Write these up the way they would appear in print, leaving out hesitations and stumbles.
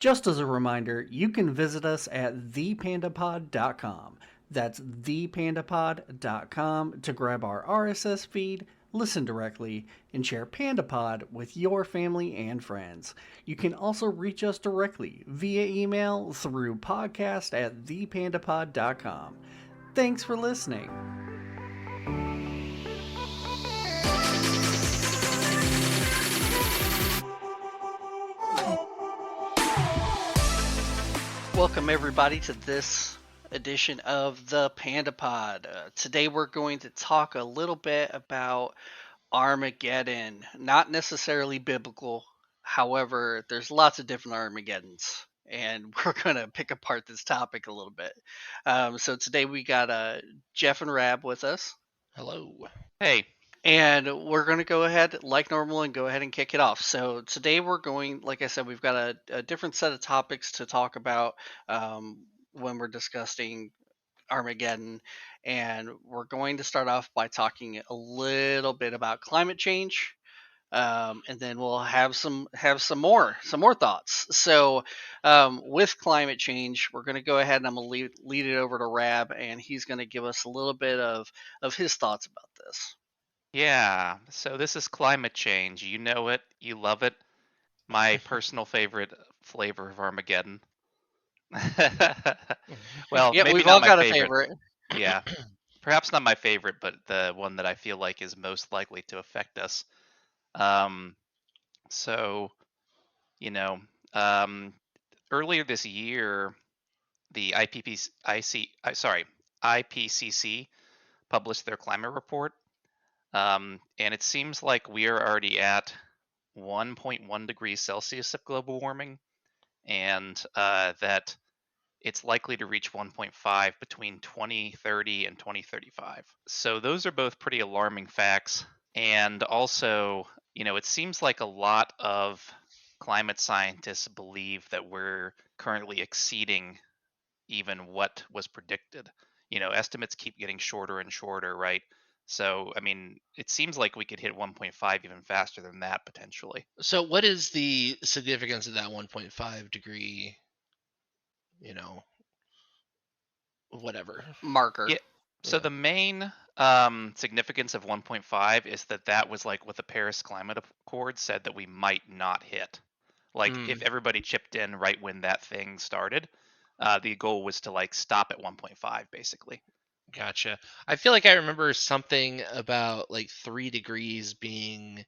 Just as a reminder, you can visit us at thepandapod.com. That's thepandapod.com to grab our RSS feed, listen directly, and share PandaPod with your family and friends. You can also reach us directly via email through podcast at thepandapod.com. Thanks for listening. Welcome everybody to this edition of the Panda Pod. Today we're going to talk a little bit about Armageddon. Not necessarily biblical, however, there's lots of different Armageddons, and we're going to pick apart this topic a little bit. So today we got Jeff and Rab with us. Hello. Hey. And we're going to go ahead, like normal, and go ahead and kick it off. So today we're going, like I said, we've got a different set of topics to talk about when we're discussing Armageddon. And we're going to start off by talking a little bit about climate change. And then we'll have some more thoughts. So with climate change, we're going to go ahead and I'm going to lead it over to Rab, and he's going to give us a little bit of his thoughts about this. Yeah, so this is climate change. You know it, you love it. My personal favorite flavor of Armageddon. Well, yeah, maybe we've not all my got favorite. a favorite. Yeah, perhaps not my favorite, but the one that I feel like is most likely to affect us. So, you know, earlier this year, the IPCC published their climate report. And it seems like we are already at 1.1 degrees Celsius of global warming, and that it's likely to reach 1.5 between 2030 and 2035. So those are both pretty alarming facts. And also, it seems like a lot of climate scientists believe that we're currently exceeding even what was predicted. Estimates keep getting shorter and shorter, right? So, I mean, it seems like we could hit 1.5 even faster than that potentially. So, what is the significance of that 1.5 degree, whatever marker? Yeah. So the main significance of 1.5 is that was like what the Paris Climate Accord said that we might not hit. Like if everybody chipped in right when that thing started, the goal was to like stop at 1.5 basically. Gotcha. I feel like I remember something about like 3 degrees being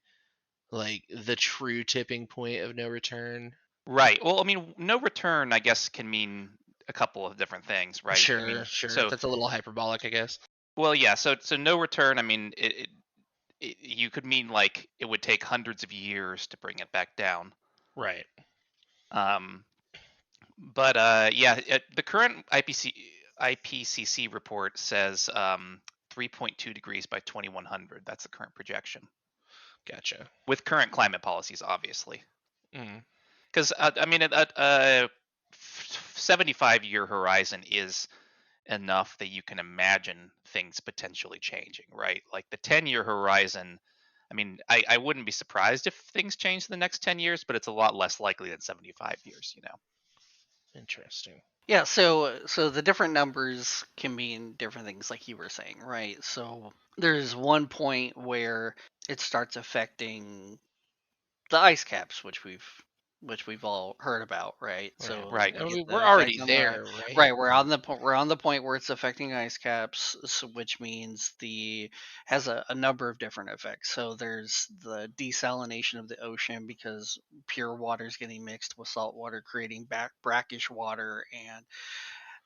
like the true tipping point of no return. Right. Well, I mean, no return, I guess, can mean a couple of different things, right? Sure, I mean, sure. so That's a little hyperbolic, I guess. well, yeah. So no return. I mean, you could mean like it would take hundreds of years to bring it back down. Right. Um, but yeah, the current IPCC report says 3.2 degrees by 2100. That's the current projection. Gotcha. With current climate policies, obviously. Mm. Because I mean, a 75-year horizon is enough that you can imagine things potentially changing, right? Like the 10-year horizon, I mean, I wouldn't be surprised if things change in the next 10 years, but it's a lot less likely than 75 years, Interesting. Yeah, so the different numbers can mean different things, like you were saying, right? So there's one point where it starts affecting the ice caps, which we've all heard about, right? So Right. I we get mean, the we're effect already on there, right? right. We're on the point where it's affecting ice caps, which means has a number of different effects. So there's the desalination of the ocean because pure water is getting mixed with salt water, creating brackish water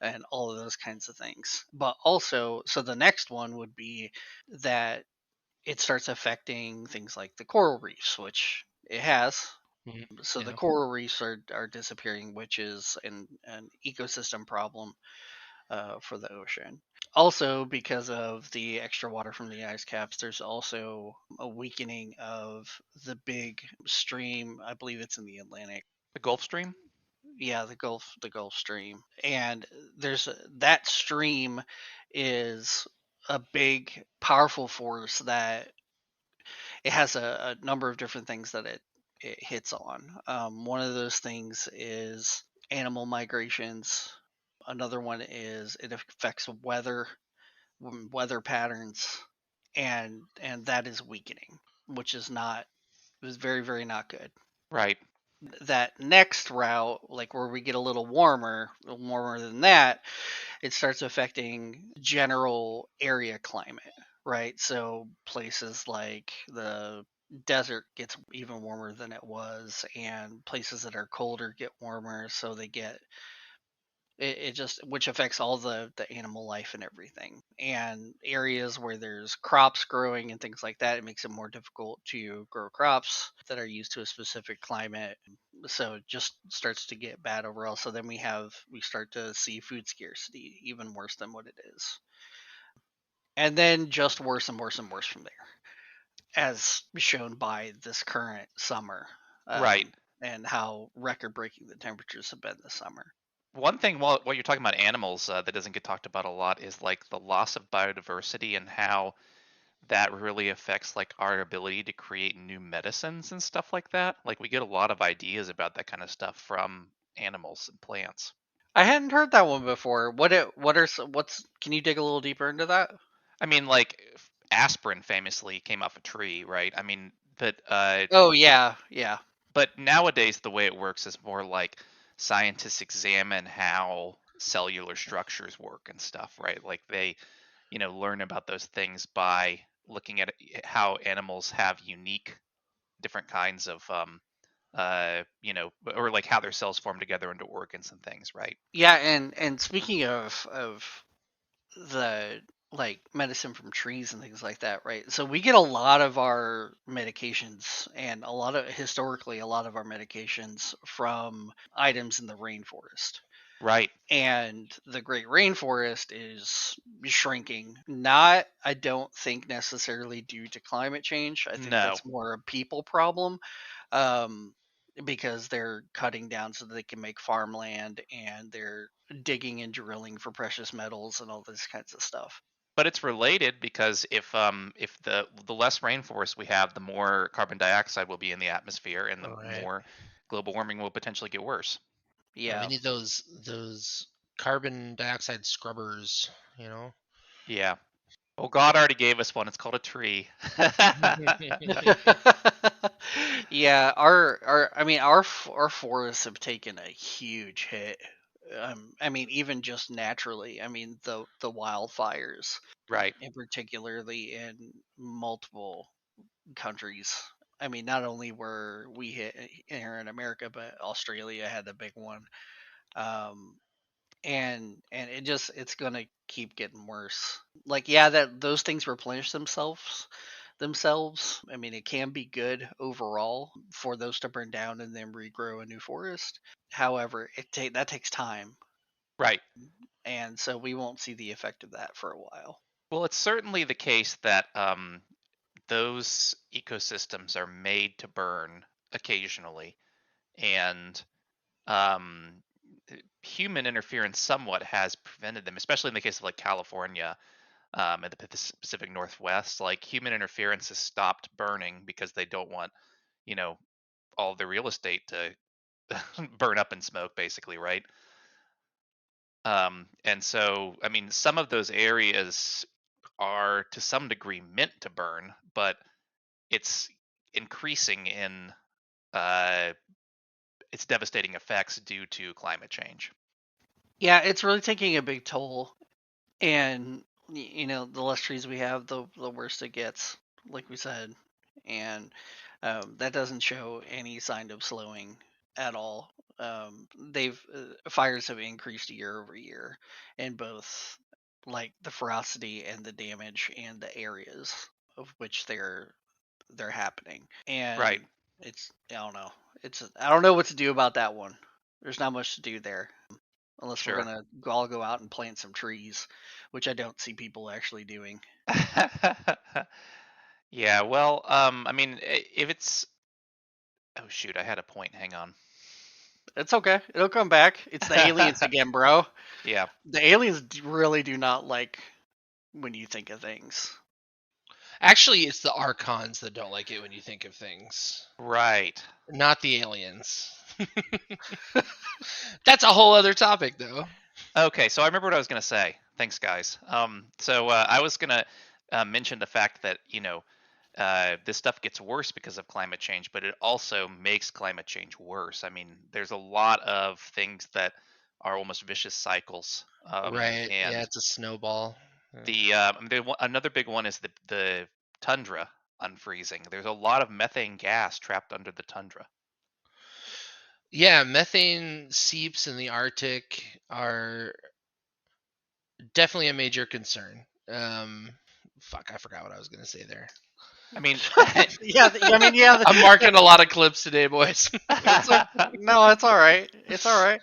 and all of those kinds of things. But also, so the next one would be that it starts affecting things like the coral reefs, which it has. So the Yeah. coral reefs are disappearing, which is an ecosystem problem for the ocean. Also, because of the extra water from the ice caps, there's also a weakening of the big stream. I believe it's in the Atlantic. The Gulf Stream? Yeah, the Gulf Stream, and that stream is a big, powerful force that it has a number of different things that it hits on. One of those things is animal migrations. Another one is it affects weather patterns, and that is weakening, which is not is very very not good. Right. That next route, like where we get a little warmer than that, it starts affecting general area climate, right? So places like the desert gets even warmer than it was, and places that are colder get warmer, so they get it just which affects all the animal life and everything. And areas where there's crops growing and things like that, it makes it more difficult to grow crops that are used to a specific climate. So it just starts to get bad overall. So then we start to see food scarcity even worse than what it is. And then just worse and worse and worse from there, as shown by this current summer, Right. and how record breaking the temperatures have been this summer. One thing while you're talking about animals that doesn't get talked about a lot is like the loss of biodiversity and how that really affects like our ability to create new medicines and stuff like that. Like we get a lot of ideas about that kind of stuff from animals and plants. I hadn't heard that one before. What's can you dig a little deeper into that? I mean, like aspirin famously came off a tree, right? I mean, Oh yeah, yeah. but nowadays the way it works is more like scientists examine how cellular structures work and stuff, right? Like they, learn about those things by looking at how animals have unique different kinds of or like how their cells form together into organs and things, right? Yeah, and speaking of the like medicine from trees and things like that, right? So we get a lot of our medications and historically a lot of our medications from items in the rainforest. Right. And the great rainforest is shrinking. Not, I don't think necessarily due to climate change. I think No, that's more a people problem, um, because they're cutting down so that they can make farmland, and they're digging and drilling for precious metals and all this kinds of stuff. but it's related because if the less rainforest we have, the more carbon dioxide will be in the atmosphere, and the All right. more global warming will potentially get worse. Yeah, we Yeah. need those carbon dioxide scrubbers, you know. Yeah. Well, God already gave us one. It's called a tree. Yeah, our I mean our forests have taken a huge hit. I mean even just naturally. I mean the wildfires, Right. and particularly in multiple countries. I mean, not only were we hit here in America, but Australia had the big one. Um, and it's gonna keep getting worse. Like yeah, that those things replenish themselves. I mean, it can be good overall for those to burn down and then regrow a new forest. However, that takes time, Right. and so we won't see the effect of that for a while. Well, it's certainly the case that those ecosystems are made to burn occasionally, and um, human interference somewhat has prevented them, especially in the case of like California and the Pacific Northwest. Like human interference has stopped burning because they don't want, you know, all of the real estate to burn up in smoke, basically, right? And so, I mean, some of those areas are to some degree meant to burn, but it's increasing in uh, its devastating effects due to climate change. Yeah, it's really taking a big toll, and the less trees we have, the worse it gets, like we said, and that doesn't show any sign of slowing at all. They've Fires have increased year over year in both like the ferocity and the damage and the areas of which they're happening, Right. and I don't know what to do about that one. There's not much to do there unless we're Sure. gonna all go out and plant some trees, which I don't see people actually doing. Yeah, well, I mean, if it's oh shoot, I had a point. Hang on. It's okay. It'll come back. It's the aliens again, bro. Yeah. The aliens really do not like when you think of things. Actually, it's the Archons that don't like it when you think of things, Right. not the aliens. That's a whole other topic, though. Okay, so I remember what I was going to say. Thanks, guys. I was going to mention the fact that, this stuff gets worse because of climate change, but it also makes climate change worse. I mean, there's a lot of things that are almost vicious cycles. Right. Yeah, And it's a snowball. another big one is the tundra unfreezing. There's a lot of methane gas trapped under the tundra. Yeah, methane seeps in the Arctic are definitely a major concern. Fuck, I forgot what I was gonna say there. I mean, Yeah, I mean, yeah. I'm marking a lot of clips today, boys. It's okay. No, it's all right. It's all right.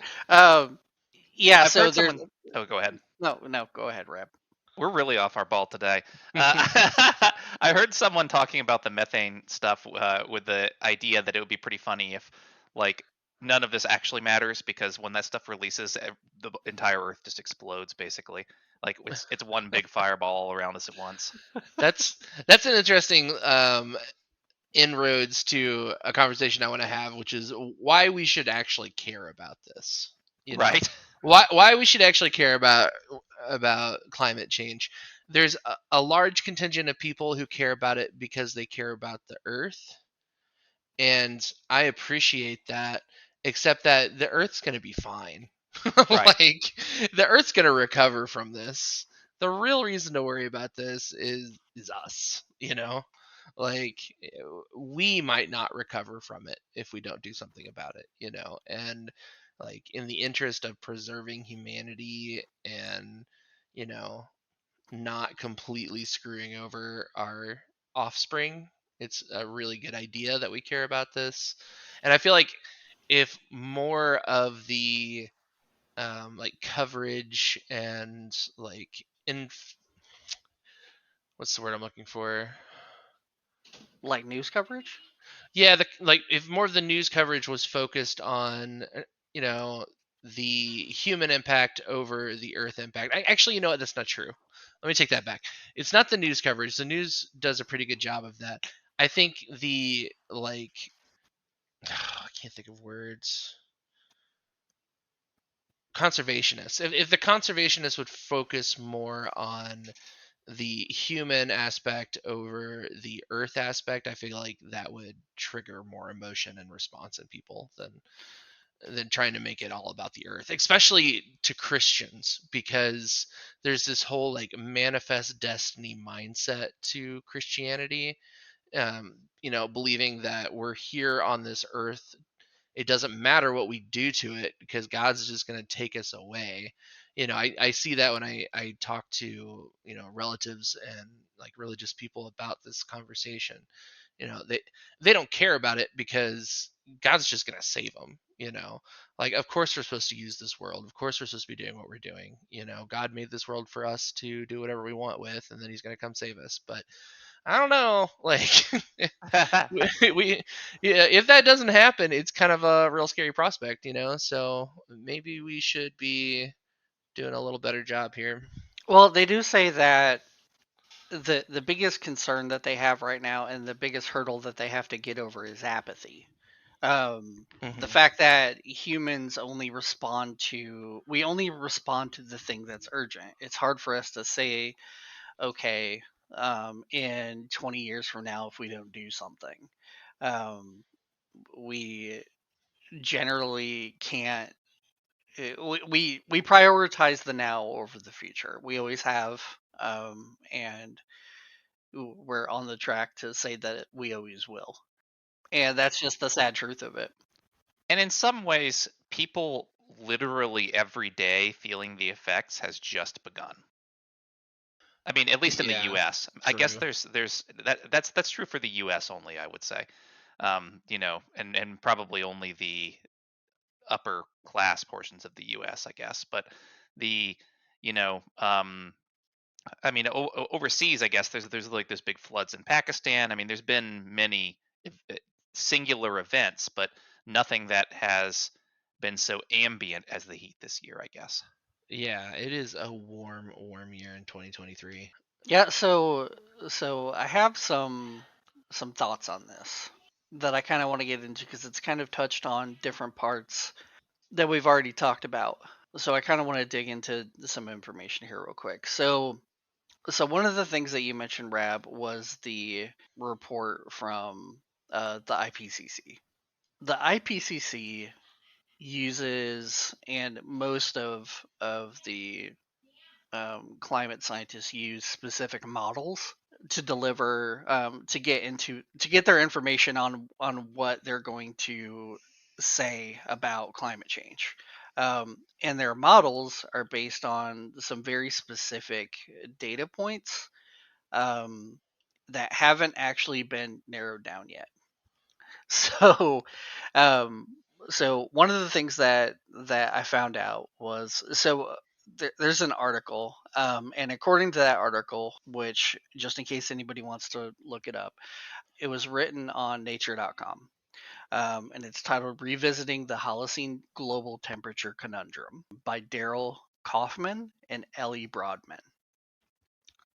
Yeah. I've So heard there's someone. Oh, go ahead. no. Go ahead, Reb. We're really off our ball today. I heard someone talking about the methane stuff with the idea that it would be pretty funny if, like, none of this actually matters because when that stuff releases, the entire Earth just explodes. Basically, like it's one big fireball all around us at once. that's an interesting inroads to a conversation I want to have, which is why we should actually care about this. You know, Right. why we should actually care about climate change. There's a large contingent of people who care about it because they care about the Earth, and I appreciate that. Except that the Earth's going to be fine. Right. Like the Earth's going to recover from this. The real reason to worry about this is us. You know, like we might not recover from it if we don't do something about it. You know, and like in the interest of preserving humanity and you know not completely screwing over our offspring. It's a really good idea that we care about this. And I feel like if more of the like coverage and like in what's the word I'm looking for? Like news coverage. Yeah, like if more of the news coverage was focused on you know the human impact over the earth impact. Actually, you know what? That's not true. Let me take that back. It's not the news coverage. The news does a pretty good job of that. I think the like I can't think of words. Conservationists. If the conservationists would focus more on the human aspect over the earth aspect, I feel like that would trigger more emotion and response in people than trying to make it all about the earth, especially to Christians, because there's this whole like manifest destiny mindset to Christianity. Believing that we're here on this earth, it doesn't matter what we do to it because God's just going to take us away. I see that when I talk to, relatives and like religious people about this conversation. They don't care about it because God's just going to save them. Like, of course we're supposed to use this world. Of course we're supposed to be doing what we're doing. God made this world for us to do whatever we want with, and then he's going to come save us. But I don't know, like we yeah, if that doesn't happen, it's kind of a real scary prospect, So maybe we should be doing a little better job here. Well, they do say that the biggest concern that they have right now and the biggest hurdle that they have to get over is apathy. The Hmm. fact that we only respond to the thing that's urgent. It's hard for us to say, okay, in 20 years from now, if we don't do something, we generally can't. We prioritize the now over the future. We always have, and we're on the track to say that we always will. And that's just the sad truth of it. And in some ways, people literally every day feeling the effects has just begun. I mean, at least in the Yeah, U.S. I guess true. there's that's true for the U.S. only, I would say. And probably only the upper class portions of the U.S. I guess, but the you know I mean, overseas, I guess there's like this big floods in Pakistan. I mean, there's been many singular events, but nothing that has been so ambient as the heat this year, I guess. Yeah, it is a warm, warm year in 2023. Yeah, so I have some thoughts on this that I kind of want to get into because it's kind of touched on different parts that we've already talked about. So I kind of want to dig into some information here real quick. So one of the things that you mentioned, Rab, was the report from the IPCC. The IPCC uses, and most of the climate scientists use specific models to deliver to get their information on what they're going to say about climate change. And their models are based on some very specific data points um, that haven't actually been narrowed down yet. So, um, so one of the things that I found out was there's an article, and according to that article, which just in case anybody wants to look it up, it was written on Nature.com. And it's titled "Revisiting the Holocene Global Temperature Conundrum" by Daryl Kaufman and Ellie Broadman.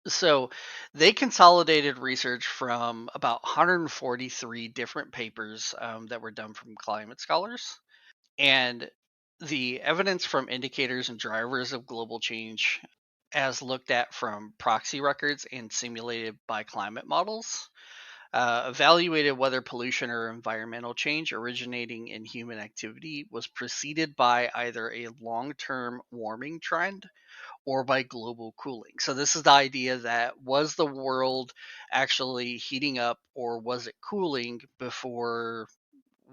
So they consolidated research from about 143 different papers that were done from climate scholars. And the evidence from indicators and drivers of global change, as looked at from proxy records and simulated by climate models, evaluated whether pollution or environmental change originating in human activity was preceded by either a long term warming trend or by global cooling. So this is the idea that was the world actually heating up or was it cooling before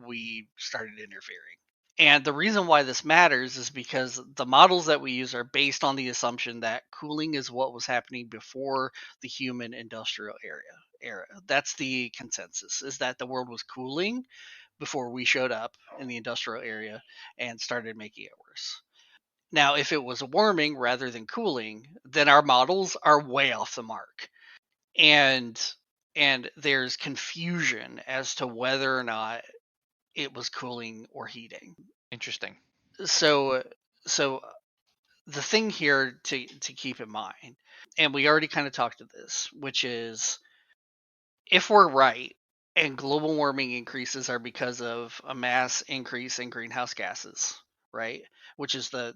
we started interfering? And the reason why this matters is because the models that we use are based on the assumption that cooling is what was happening before the human industrial era. That's the consensus, is that the world was cooling before we showed up in the industrial area and started making it worse. Now, if it was warming rather than cooling, then our models are way off the mark. And there's confusion as to whether or not it was cooling or heating. Interesting. So so the thing here to keep in mind, and we already kind of talked to this, which is if we're right and global warming increases are because of a mass increase in greenhouse gases, right? Which is the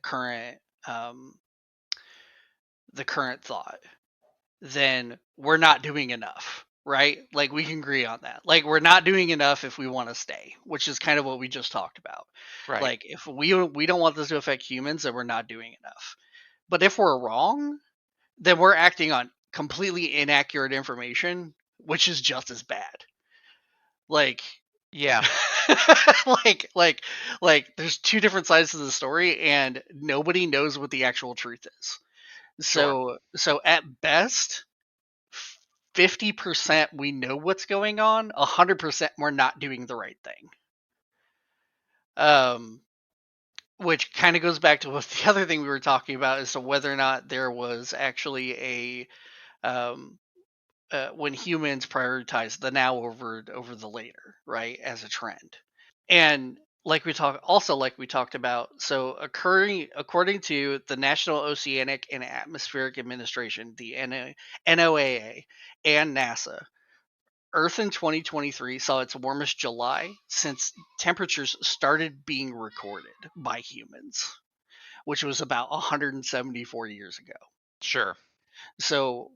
current um, the current thought, then we're not doing enough, right? Like we can agree on that. Like we're not doing enough if we want to stay, which is kind of what we just talked about. Right. Like if we don't want this to affect humans, then we're not doing enough. But if we're wrong, then we're acting on completely inaccurate information, which is just as bad. Like Yeah. like like there's two different sides to the story and nobody knows what the actual truth is. Sure. So at best 50% we know what's going on, 100% we're not doing the right thing. Um, which kind of goes back to what the other thing we were talking about as to whether or not there was actually a when humans prioritize the now over the later, right, as a trend. And like we talked about, so occurring according to the National Oceanic and Atmospheric Administration, the NOAA, and NASA, Earth in 2023 saw its warmest July since temperatures started being recorded by humans, which was about 174 years ago. Sure. So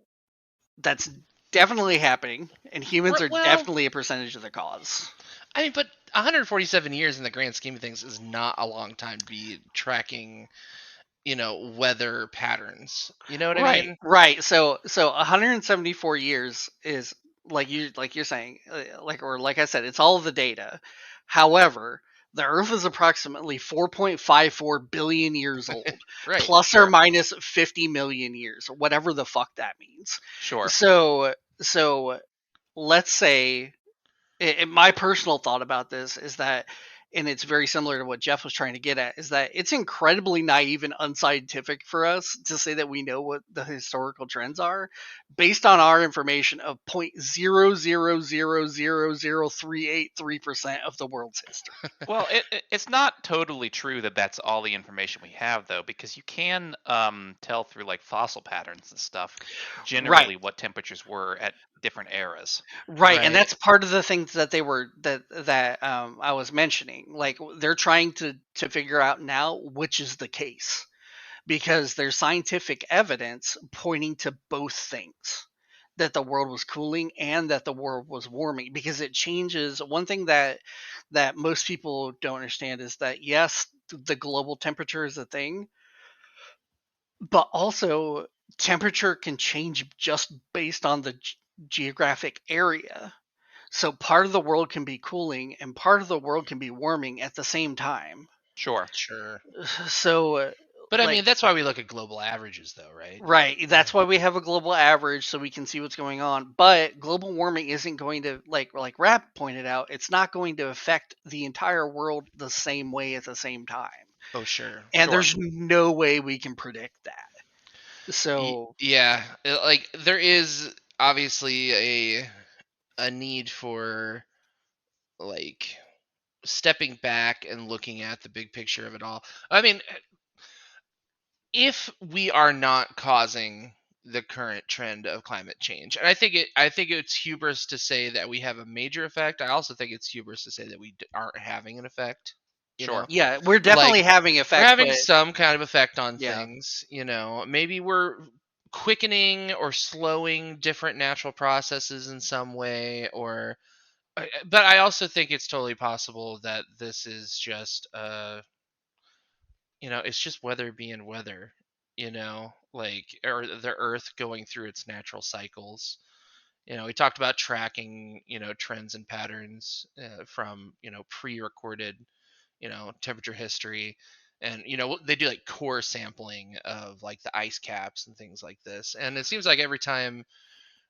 that's definitely happening, and humans are Well, definitely a percentage of the cause. I mean, but 147 years in the grand scheme of things is not a long time to be tracking, weather patterns. You know what I Right, mean? right. So 174 years is like you're saying, like I said, it's all of the data. However, the Earth is approximately 4.54 billion years old, Right. plus or Sure. minus 50 million years, whatever the fuck that means. Sure. So let's say my personal thought about this is that and it's very similar to what Jeff was trying to get at, is that it's incredibly naive and unscientific for us to say that we know what the historical trends are based on our information of 0.0000038% of the world's history. Well, it's not totally true that that's all the information we have, though, because you can tell through like fossil patterns and stuff, Right. generally what temperatures were at different eras. Right, and Right. that's part of the things that they were that I was mentioning. Like they're trying to figure out now which is the case because there's scientific evidence pointing to both things, that the world was cooling and that the world was warming, because it changes. One thing that most people don't understand is that yes, the global temperature is a thing, but also temperature can change just based on the geographic area. So part of the world can be cooling and part of the world can be warming at the same time. Sure. Sure. So But I mean, like that's why we look at global averages, though, right? right, Yeah. that's why we have a global average so we can see what's going on. But global warming isn't going to, like Rap pointed out, it's not going to affect the entire world the same way at the same time. Oh, sure. And Sure. there's no way we can predict that. So Yeah, like there is obviously a need for like stepping back and looking at the big picture of it all. I mean, if we are not causing the current trend of climate change, and I think it's hubris to say that we have a major effect. I also think it's hubris to say that we aren't having an effect. You Sure. know, yeah, we're like definitely having we're effects, having but some kind of effect on yeah. things. You know, maybe we're quickening or slowing different natural processes in some way, or but I also think it's totally possible that this is just it's just weather being weather, like, or the earth going through its natural cycles. We talked about tracking, trends and patterns from, pre-recorded, temperature history. And, they do like core sampling of like the ice caps and things like this. And it seems like every time,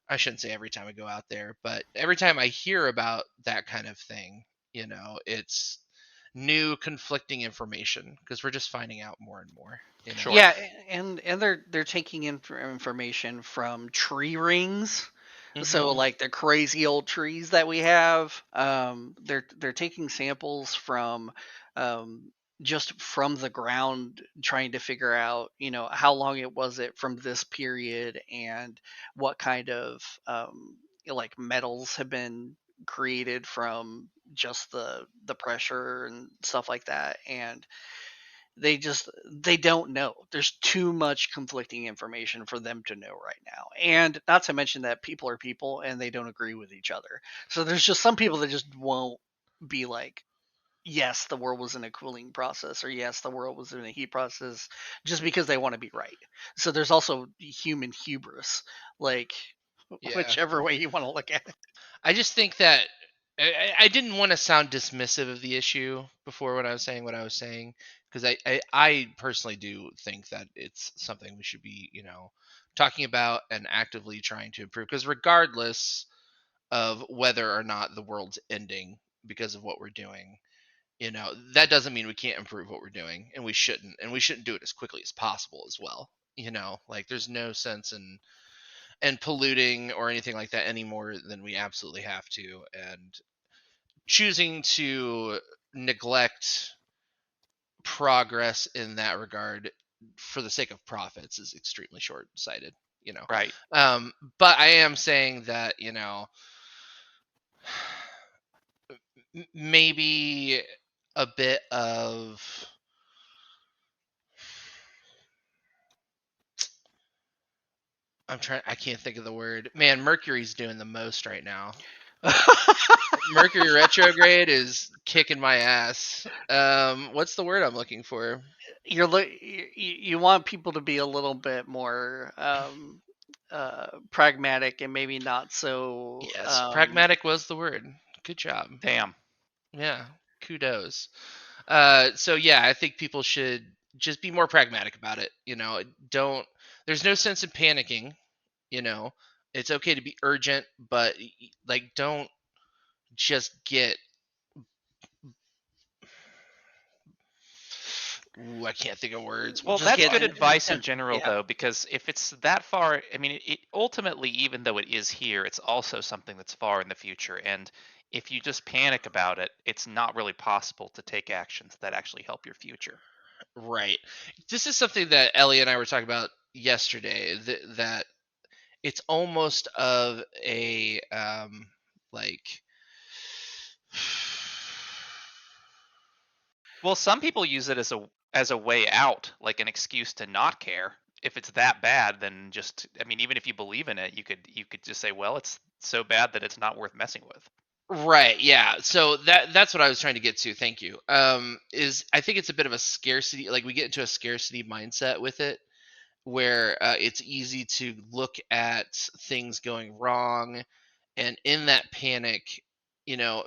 I shouldn't say every time I go out there, but every time I hear about that kind of thing, it's new conflicting information because we're just finding out more and more. Sure. Yeah, and they're taking information from tree rings. So Hmm. like the crazy old trees that we have, they're taking samples from um, just from the ground, trying to figure out how long it from this period and what kind of like metals have been created from just the pressure and stuff like that. And they don't know. There's too much conflicting information for them to know right now. And not to mention that people are people and they don't agree with each other. So there's just some people that just won't be like, yes, the world was in a cooling process, or yes, the world was in a heat process, just because they want to be right. So there's also human hubris, like Yeah. whichever way you want to look at it. I just think that I didn't want to sound dismissive of the issue before when I was saying what I was saying, because I personally do think that it's something we should be, talking about and actively trying to improve. Because regardless of whether or not the world's ending because of what we're doing, that doesn't mean we can't improve what we're doing, and we shouldn't do it as quickly as possible as well. Like there's no sense in polluting or anything like that any more than we absolutely have to, and choosing to neglect progress in that regard for the sake of profits is extremely short-sighted. you know Right. but I am saying that, maybe a bit of, I can't think of the word. Man, Mercury's doing the most right now. Mercury retrograde is kicking my ass. What's the word I'm looking for? You want people to be a little bit more pragmatic and maybe not so Yes, pragmatic was the word. Good job. Damn. Yeah, kudos. So yeah, I think people should just be more pragmatic about it. Don't. There's no sense in panicking. You know, it's okay to be urgent, but like don't just get Ooh, I can't think of words. We'll Well, just that's Yeah, good fly. advice in general, yeah. though, because if it's that far, I mean, it ultimately, even though it is here, it's also something that's far in the future. And if you just panic about it, it's not really possible to take actions that actually help your future. Right. This is something that Ellie and I were talking about yesterday. That it's almost of a like Well, some people use it as a way out, like an excuse to not care. If it's that bad, then just, I mean, even if you believe in it, you could just say, well, it's so bad that it's not worth messing with. right, yeah. So that's what I was trying to get to. Thank you. Is I think it's a bit of a scarcity. Like we get into a scarcity mindset with it, where it's easy to look at things going wrong, and in that panic,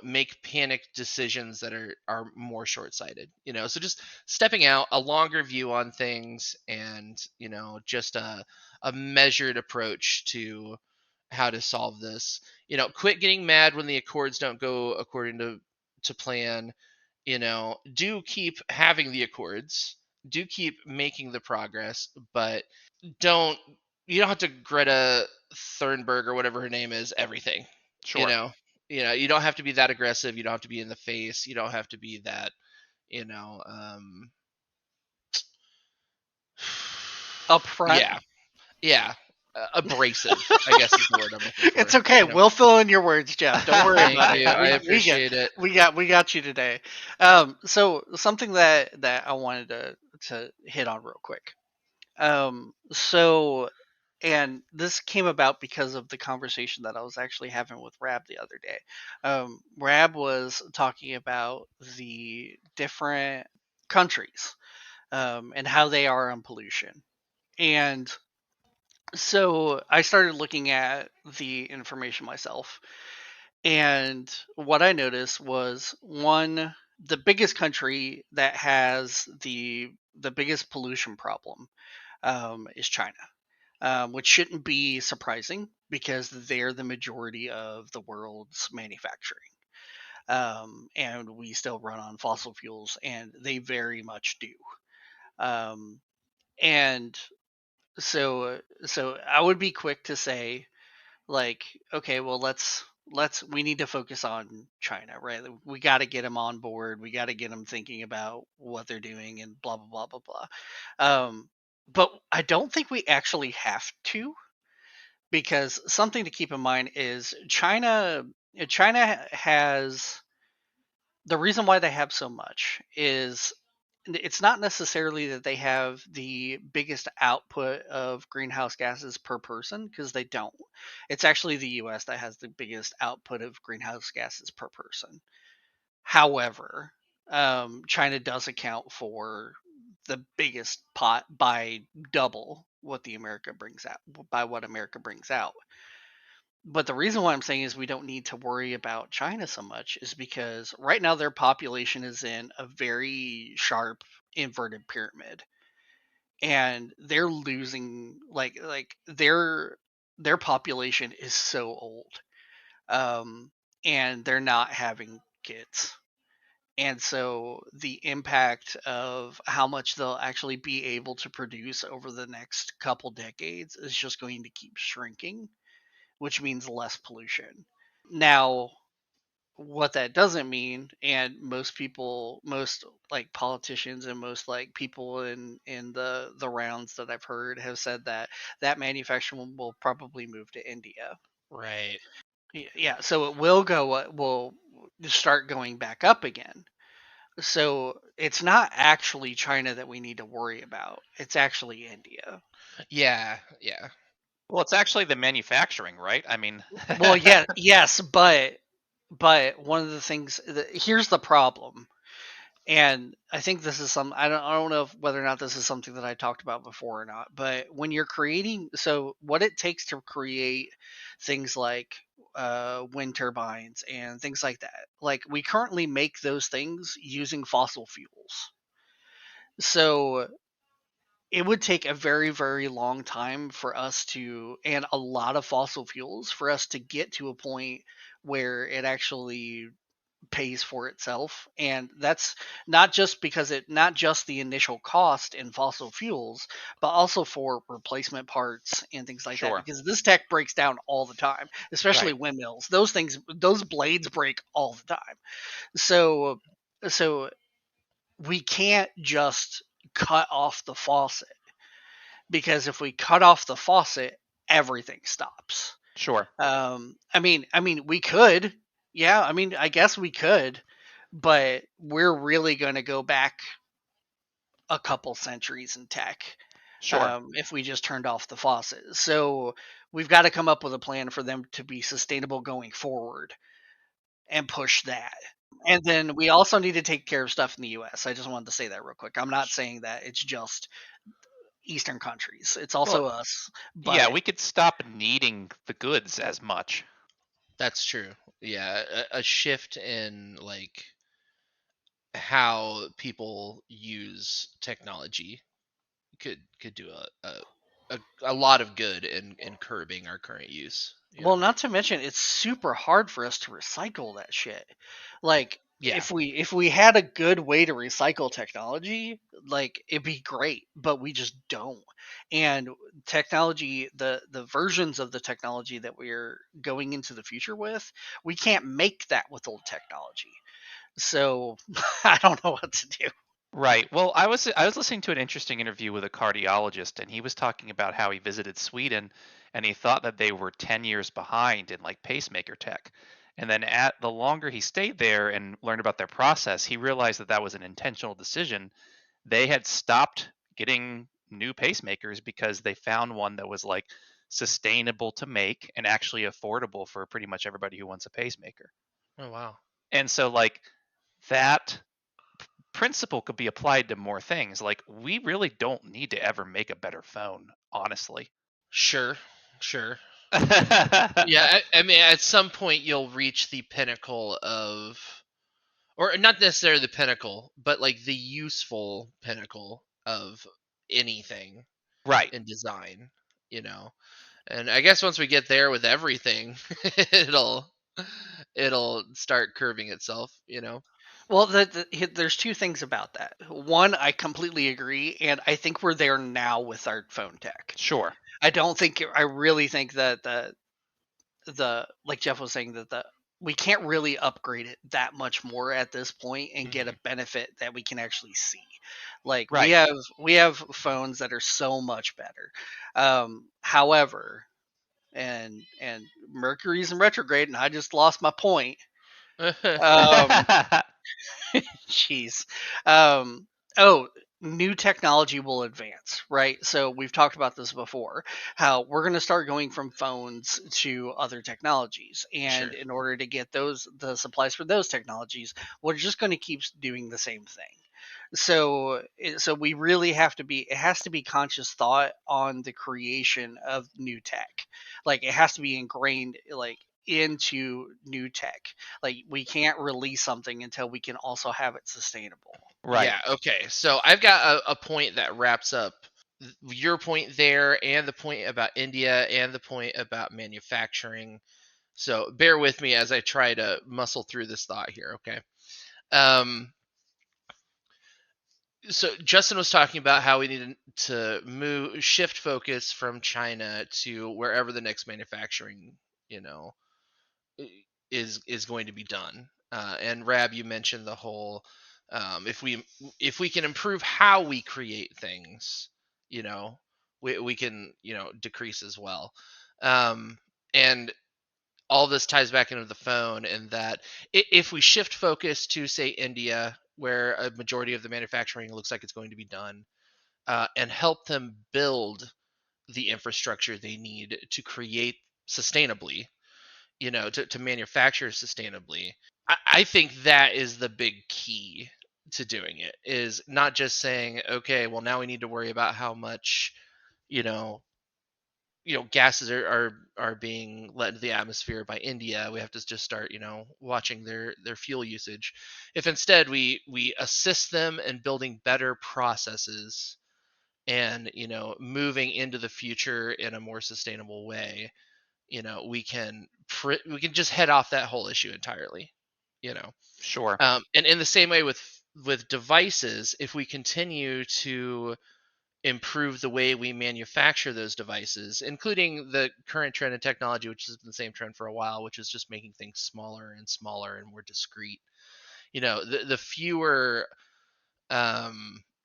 make panic decisions that are more short-sighted. So just stepping out, a longer view on things, and just a measured approach to how to solve this. Quit getting mad when the accords don't go according to plan. Do keep having the accords, do keep making the progress, but don't you don't have to Greta Thunberg or whatever her name is everything. You Sure. know, you don't have to be that aggressive. You don't have to be in the face. You don't have to be that. You know, um, Upfront. yeah, yeah, abrasive. I guess is the word I'm looking It's for. okay. We'll fill in your words, Jeff. Don't worry Thank about it. you. I We get appreciate it. we got you today. So something that I wanted to hit on real quick. So and this came about because of the conversation that I was actually having with Rab the other day. Rab was talking about the different countries and how they are on pollution. And so I started looking at the information myself. And what I noticed was one, the biggest country that has the biggest pollution problem is China, which shouldn't be surprising because they're the majority of the world's manufacturing. And we still run on fossil fuels, and they very much do. Um, and so I would be quick to say, like, okay, well, we need to focus on China, right? We got to get them on board. We got to get them thinking about what they're doing and blah blah blah blah blah. But I don't think we actually have to, because something to keep in mind is China has, the reason why they have so much is it's not necessarily that they have the biggest output of greenhouse gases per person, because they don't. It's actually the US that has the biggest output of greenhouse gases per person. However, China does account for the biggest pot by double what the America brings out by what America brings out. But the reason why I'm saying is we don't need to worry about China so much is because right now their population is in a very sharp inverted pyramid, and they're losing, like their population is so old, um and they're not having kids. And so the impact of how much they'll actually be able to produce over the next couple decades is just going to keep shrinking, which means less pollution. Now, what that doesn't mean, and most like politicians and most like people in the rounds that I've heard have said that that manufacturing will probably move to India. Right. Yeah, so it will start going back up again. So it's not actually China that we need to worry about. It's actually India. Yeah. Yeah. Well, it's actually the manufacturing, right? I mean, Well, yeah, yes, but one of the things, here's the problem. And I think this is some, I don't know whether or not this is something that I talked about before or not, but when you're creating, so what it takes to create things like wind turbines and things like that, like we currently make those things using fossil fuels. So it would take a very, very long time for us to, and a lot of fossil fuels for us to get to a point where it actually pays for itself, and that's not just because not just the initial cost in fossil fuels, but also for replacement parts and things like that, Sure. because this tech breaks down all the time, especially Right. windmills. Those blades break all the time. So so we can't just cut off the faucet, because if we cut off the faucet, everything stops. Sure. I mean, we could. Yeah, I mean, I guess we could, but we're really going to go back a couple centuries in tech, Sure. if we just turned off the faucet. So we've got to come up with a plan for them to be sustainable going forward and push that. And then we also need to take care of stuff in the U.S. I just wanted to say that real quick. I'm not saying that it's just Eastern countries; it's Well, also us. yeah, But we could stop needing the goods as much. That's true. Yeah, a shift in like how people use technology could do a lot of good in curbing our current use. Well, not to mention it's super hard for us to recycle that shit. Like Yeah. if we had a good way to recycle technology, like it'd be great, but we just don't. And technology, the versions of the technology that we're going into the future with, we can't make that with old technology. So I don't know what to do. Right. Well, I was listening to an interesting interview with a cardiologist, and he was talking about how he visited Sweden, and he thought that they were 10 years behind in like pacemaker tech. And then at the longer he stayed there and learned about their process, he realized that that was an intentional decision. They had stopped getting new pacemakers because they found one that was like sustainable to make and actually affordable for pretty much everybody who wants a pacemaker. Oh wow. And so like that principle could be applied to more things. Like we really don't need to ever make a better phone, honestly. Sure. Sure. Yeah, I mean, at some point you'll reach the pinnacle of, or not necessarily the pinnacle, but like the useful pinnacle of anything Right. in design, you know. And I guess once we get there with everything, it'll it'll start curving itself, you know. Well, there's two things about that. One, I completely agree, and I think we're there now with our phone tech. Sure. I really think that the like Jeff was saying, that the we can't really upgrade it that much more at this point and get a Hmm. benefit that we can actually see. Like Right. we have phones that are so much better. However, and Mercury's in retrograde, and I just lost my point. Um, Jeez. Um, oh, new technology will advance, right? So we've talked about this before, how we're going to start going from phones to other technologies, and Sure. in order to get the supplies for those technologies, we're just going to keep doing the same thing. So we really have to be, it has to be conscious thought on the creation of new tech. Like it has to be ingrained, like into new tech. Like we can't release something until we can also have it sustainable. Right. Yeah, okay. So I've got a point that wraps up your point there, and the point about India, and the point about manufacturing. So bear with me as I try to muscle through this thought here, okay? Um, so Justin was talking about how we need to shift focus from China to wherever the next manufacturing, you know, is going to be done. And Rab, you mentioned the whole, if we can improve how we create things, you know, we can, you know, decrease as well. And all this ties back into the phone, and that if we shift focus to say India, where a majority of the manufacturing looks like it's going to be done, and help them build the infrastructure they need to create sustainably, you know, to manufacture sustainably. I think that is the big key to doing it, is not just saying, okay, well now we need to worry about how much, you know, gases are being let into the atmosphere by India. We have to just start, you know, watching their fuel usage. If instead we assist them in building better processes and, you know, moving into the future in a more sustainable way, you know, we can just head off that whole issue entirely. you know. Sure. And in the same way with devices, if we continue to improve the way we manufacture those devices, including the current trend in technology, which has been the same trend for a while, which is just making things smaller and smaller and more discreet. The fewer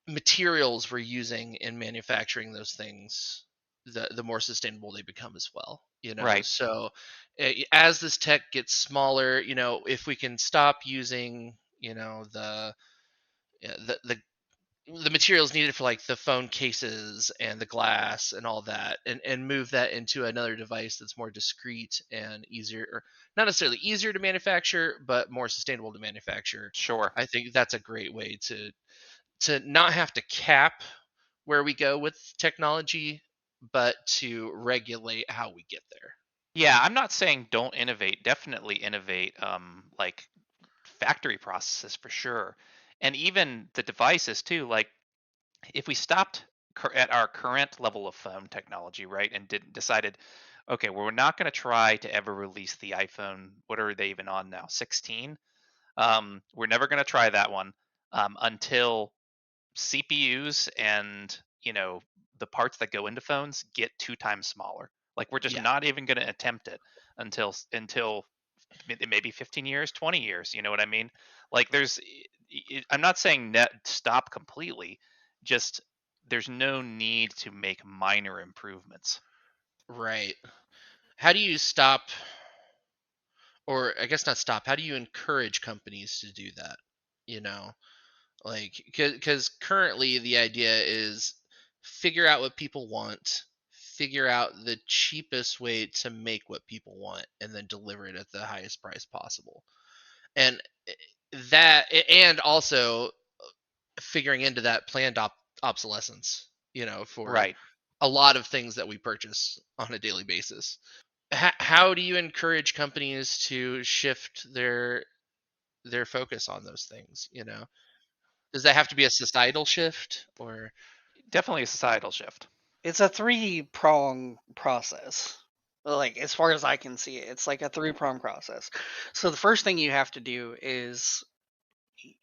materials we're using in manufacturing those things, the more sustainable they become as well. Right. So as this tech gets smaller, if we can stop using, yeah, the materials needed for like the phone cases and the glass and all that, and move that into another device that's more discreet and easier, or not necessarily easier to manufacture but more sustainable to manufacture. Sure. I think that's a great way to not have to cap where we go with technology, but to regulate how we get there. Yeah, I'm not saying don't innovate. Definitely innovate. Like factory processes for sure, and even the devices too. Like if we stopped at our current level of phone technology, right, and didn't decided, okay, well, we're not going to try to ever release the iPhone. What are they even on now? 16. We're never going to try that one until CPUs and the parts that go into phones get 2 times smaller. Like we're just Yeah. not even going to attempt it until maybe 15 years, 20 years. You know what I mean? Like I'm not saying net stop completely. Just there's no need to make minor improvements. Right. How do you stop, or I guess not stop, how do you encourage companies to do that? You know, like, because currently the idea is figure out what people want, figure out the cheapest way to make what people want, and then deliver it at the highest price possible. And and also figuring into that planned obsolescence, for Right. a lot of things that we purchase on a daily basis. How do you encourage companies to shift their focus on those things? Does that have to be a societal shift, or? Definitely a societal shift. It's a three-prong process. Like, as far as I can see it, it's like a three-prong process. So the first thing you have to do is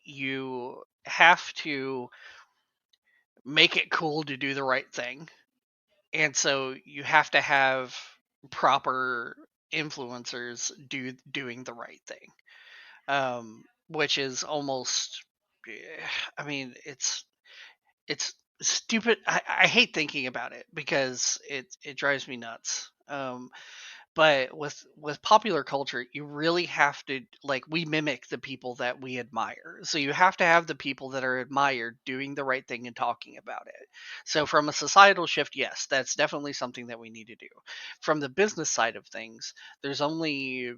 you have to make it cool to do the right thing. And so you have to have proper influencers doing the right thing. Which is almost, I mean, it's stupid. I hate thinking about it because it drives me nuts. But with popular culture, you really have to, like, we mimic the people that we admire. So you have to have the people that are admired doing the right thing and talking about it. So from a societal shift, yes, that's definitely something that we need to do. From the business side of things, there's only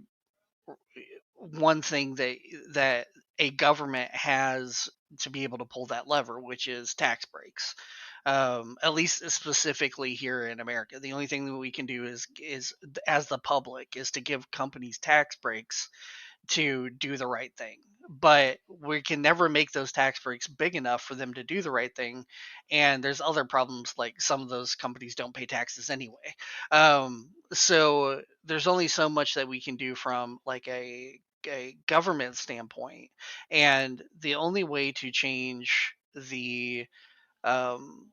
one thing that a government has to be able to pull that lever, which is tax breaks. At least specifically here in America, the only thing that we can do is as the public is to give companies tax breaks to do the right thing. But we can never make those tax breaks big enough for them to do the right thing. And there's other problems, like some of those companies don't pay taxes anyway. So there's only so much that we can do from like a government standpoint. And the only way to change the um,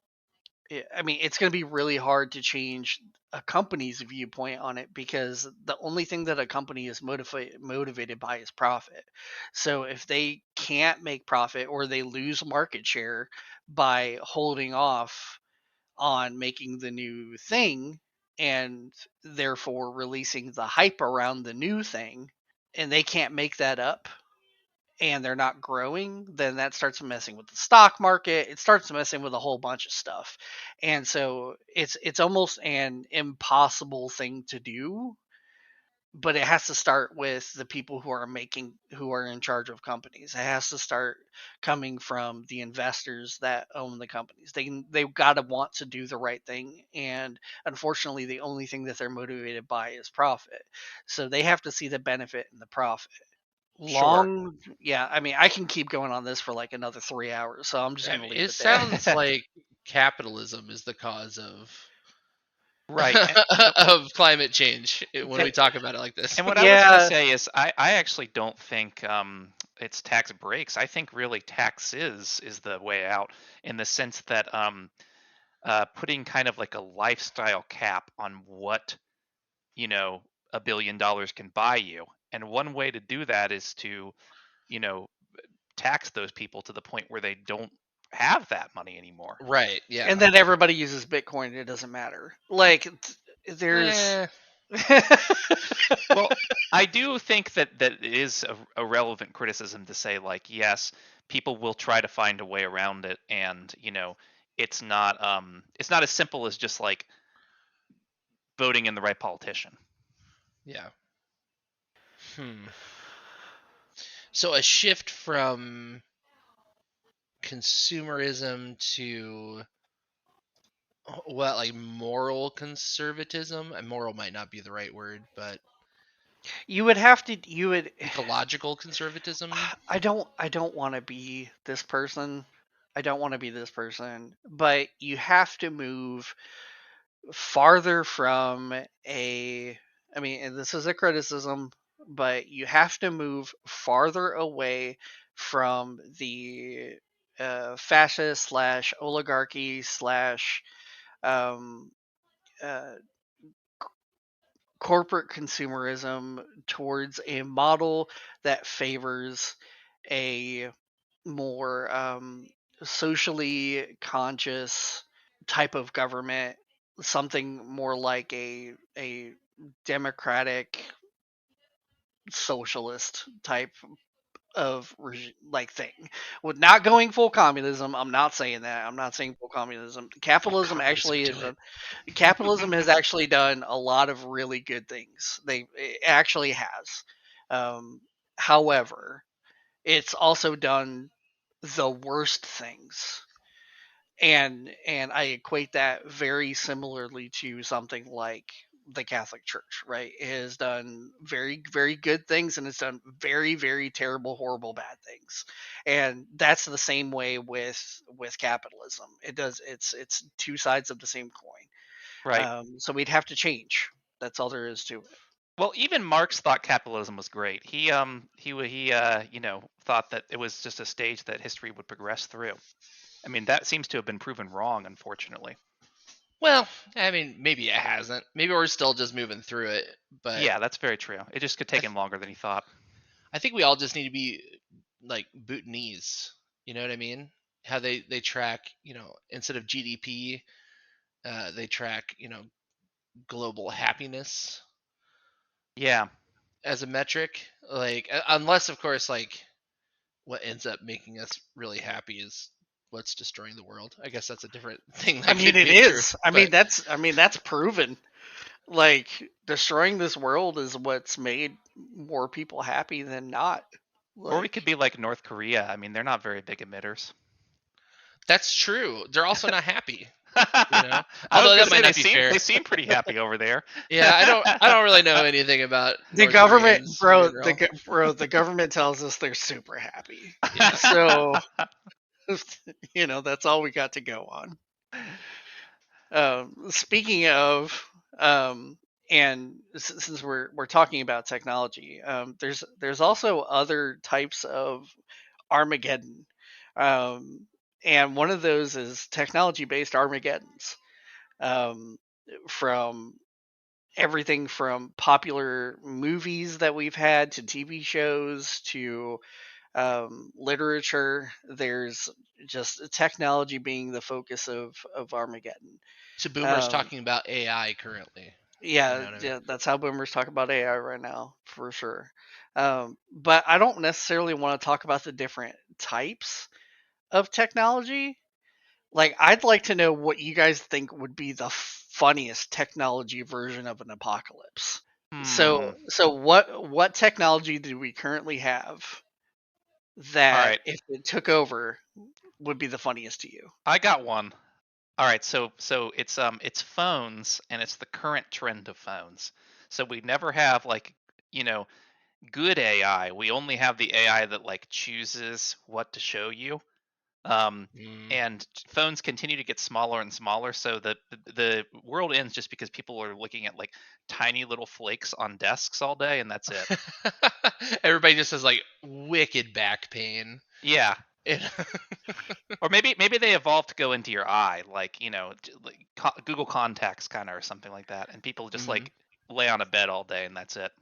I mean, it's going to be really hard to change a company's viewpoint on it because the only thing that a company is motivated by is profit. So if they can't make profit or they lose market share by holding off on making the new thing and therefore releasing the hype around the new thing, and they can't make that up, and they're not growing, then that starts messing with the stock market. It starts messing with a whole bunch of stuff. And so it's almost an impossible thing to do, but it has to start with the people who are in charge of companies. It has to start coming from the investors that own the companies. They've got to want to do the right thing, and unfortunately the only thing that they're motivated by is profit. So they have to see the benefit in the profit. Sure. Long, yeah, I mean, I can keep going on this for like another 3 hours, so I'm just I gonna mean, leave it it there. sounds like capitalism is the cause of Right. of climate change when we talk about it like this. And what I was going to Yeah, say is, I actually don't think it's tax breaks. I think really tax is the way out, in the sense that putting kind of like a lifestyle cap on what, you know, $1 billion can buy you. And one way to do that is to, you know, tax those people to the point where they don't have that money anymore. Right. and Yeah. then everybody uses Bitcoin. It doesn't matter. Like there's. Eh, Well, I do think that it is a relevant criticism to say, like, yes, people will try to find a way around it, and it's not as simple as just like voting in the right politician. yeah. Hmm. So a shift from consumerism to what, like moral conservatism? Moral might not be the right word, but You would have to. You would. ecological conservatism. I don't want to be this person. I don't want to be this person. But you have to move farther from a. I mean, and this is a criticism, but you have to move farther away from the fascist slash oligarchy slash um, uh, corporate consumerism towards a model that favors a more socially conscious type of government, something more like a democratic socialist type of like thing, with not going full communism. I'm not saying that. I'm not saying full communism. Oh, Capitalism communism, actually do is it. capitalism has actually done a lot of really good things. It actually has. Um, However, it's also done the worst things, and I equate that very similarly to something like the Catholic Church. Right, it has done very very good things, and it's done very very terrible horrible bad things, and that's the same way with capitalism. It does. It's two sides of the same coin. Right. So we'd have to change. That's all there is to it. Well, even Marx thought capitalism was great. He thought that it was just a stage that history would progress through. I mean, that seems to have been proven wrong, unfortunately. Well, I mean, maybe it hasn't. Maybe we're still just moving through it. But Yeah, that's very true. It just could I, take him longer than he thought. I think we all just need to be like Bhutanese. You know what I mean? How they track, instead of GDP, they track, global happiness Yeah. as a metric. Like, unless of course, like what ends up making us really happy is what's destroying the world. I guess that's a different thing I that mean, could it be true. is. But I mean that's proven. Like destroying this world is what's made more people happy than not. Or we Like could be like North Korea. I mean, they're not very big emitters. that's true. They're also not happy, you know. I was Although gonna that say might not be fair. they seem pretty happy over there. Yeah, I don't really know anything about the North government, Koreans in bro, general. the government tells us they're super happy. Yeah. So, that's all we got to go on. Speaking of, and since we're talking about technology, there's also other types of Armageddon, um, and one of those is technology based Armageddons, um, from everything from popular movies that we've had to TV shows to literature. There's just technology being the focus of Armageddon. To boomers Um, talking about AI currently. You yeah, know what I mean? yeah, that's how boomers talk about AI right now, for sure. But I don't necessarily want to talk about the different types of technology. Like, I'd like to know what you guys think would be the funniest technology version of an apocalypse. Hmm. So what technology do we currently have All that, right. if it took over, would be the funniest to you? I got one. All right, so it's phones, and it's the current trend of phones. So we never have, like, you know, good AI. We only have the AI that like chooses what to show you. Um, Mm. and phones continue to get smaller and smaller, so the world ends just because people are looking at like tiny little flakes on desks all day, and that's it. Everybody just has like wicked back pain. Yeah. And Or maybe they evolved to go into your eye, like like Google Contacts kind of or something like that, and people just Mhm. like lay on a bed all day and that's it.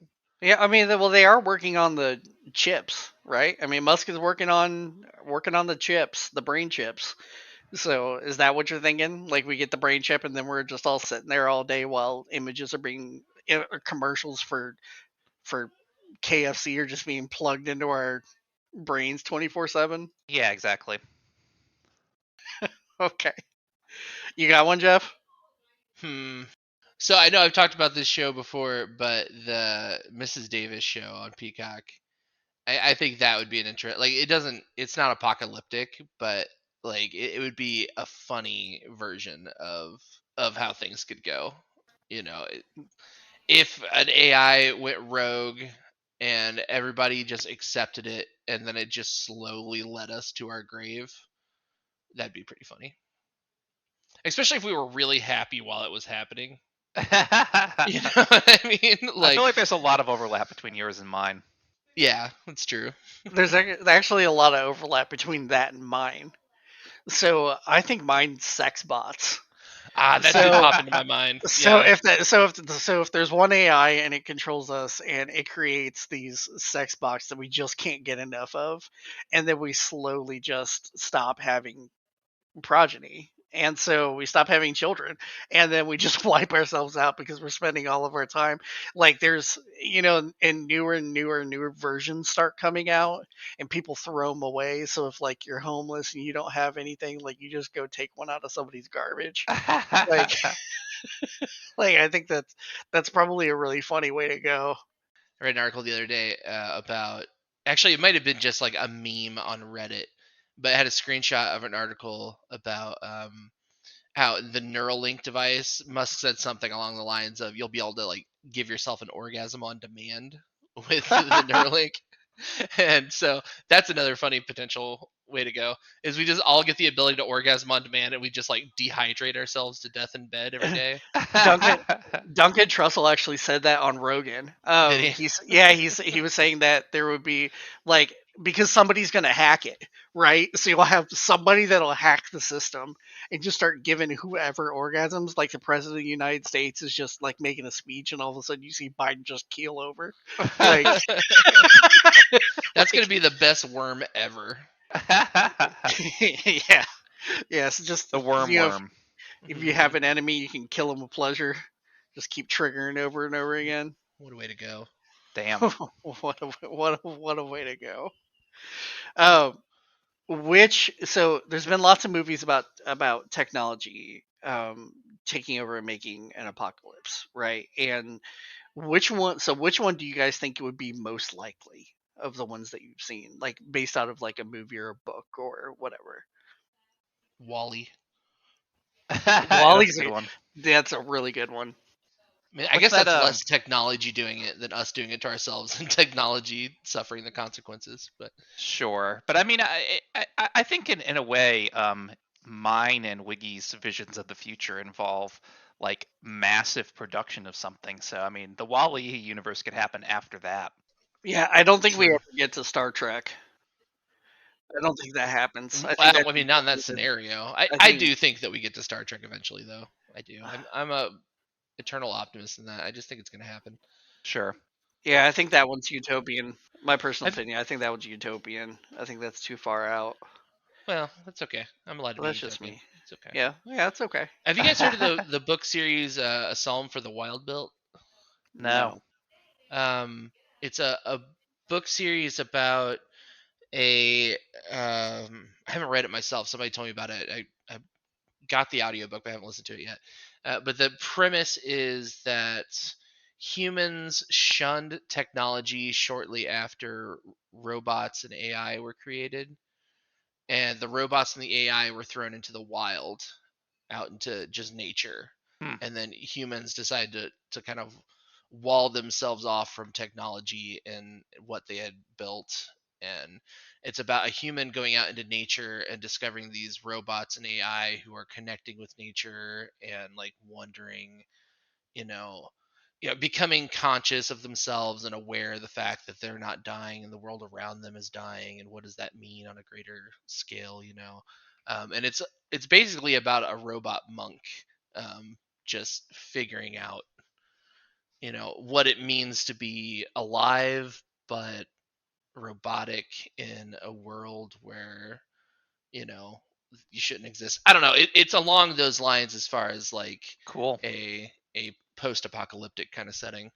Yeah, I mean, well, they are working on the chips, right? I mean, Musk is working on the chips, the brain chips. So, is that what you're thinking? Like, we get the brain chip, and then we're just all sitting there all day while images are being commercials for KFC are just being plugged into our brains 24/7. Yeah, exactly. Okay, you got one, Jeff? Hmm. So I know I've talked about this show before, but the Mrs. Davis show on Peacock, I think that would be an interest. Like, it's not apocalyptic, but like it would be a funny version of how things could go. You know, if an AI went rogue and everybody just accepted it, and then it just slowly led us to our grave, that'd be pretty funny. Especially if we were really happy while it was happening. You know what I mean? I feel Like, like there's a lot of overlap between yours and mine. yeah, that's true. There's actually a lot of overlap between that and mine. So, I think mine's sex bots. Ah, that did So, pop into my mind. So Yeah. if that so if there's one AI and it controls us and it creates these sex bots that we just can't get enough of, and then we slowly just stop having progeny. And so we stop having children, and then we just wipe ourselves out because we're spending all of our time. Like there's, and newer versions start coming out, and people throw them away. So if like you're homeless and you don't have anything, like you just go take one out of somebody's garbage. Like like I think that's probably a really funny way to go. I read an article the other day about, actually, it might have been just like a meme on Reddit, but it had a screenshot of an article about how the Neuralink device, Musk said something along the lines of you'll be able to like give yourself an orgasm on demand with the Neuralink. And so that's another funny potential way to go, is we just all get the ability to orgasm on demand, and we just like dehydrate ourselves to death in bed every day. Duncan Duncan Trussell actually said that on Rogan. Did he? He was saying that there would be like because somebody's gonna hack it, right? So you'll have somebody that'll hack the system and just start giving whoever orgasms. Like the president of the United States is just like making a speech, and all of a sudden you see Biden just keel over, like That's going like to be the best worm ever. yeah, yeah. So just The worm. if you have an enemy, you can kill him with pleasure. Just keep triggering over and over again. What a way to go. Damn. What a way to go. Um, which so there's been lots of movies about technology taking over and making an apocalypse, right? And which one do you guys think would be most likely of the ones that you've seen, like based out of like a movie or a book or whatever? Wally. That's a Wally's good one. that's a really good one. I mean, I What's guess that? that's less technology doing it than us doing it to ourselves, and technology suffering the consequences. But Sure, but I mean, I think in a way, mine and Wiggy's visions of the future involve like massive production of something. So I mean, the Wall-E universe could happen after that. Yeah, I don't think we true. ever get to Star Trek. I don't think that happens. I think Well, that's I mean, not in that scenario. I I think do think that we get to Star Trek eventually, though. I do. I'm a eternal optimist in that. I just think it's going to happen. Sure. yeah, I think that one's utopian. My personal I've, opinion, I think that one's utopian. I think that's too far out. well, that's okay. I'm allowed to But be that's just utopian. me. It's okay. Yeah, yeah, it's okay. Have you guys heard of the book series A Psalm for the Wild Built? No. No. It's a book series about a I haven't read it myself. Somebody told me about it. I got the audiobook, but I haven't listened to it yet. But the premise is that humans shunned technology shortly after robots and AI were created, and the robots and the AI were thrown into the wild, out into just nature, Hmm. and then humans decided to kind of wall themselves off from technology and what they had built, and it's about a human going out into nature and discovering these robots and AI who are connecting with nature and like wondering, you know, becoming conscious of themselves and aware of the fact that they're not dying and the world around them is dying, and what does that mean on a greater scale, and it's basically about a robot monk, just figuring out, what it means to be alive but robotic in a world where, you know you shouldn't exist. I don't know. It's along those lines as far as like Cool. a post-apocalyptic kind of setting.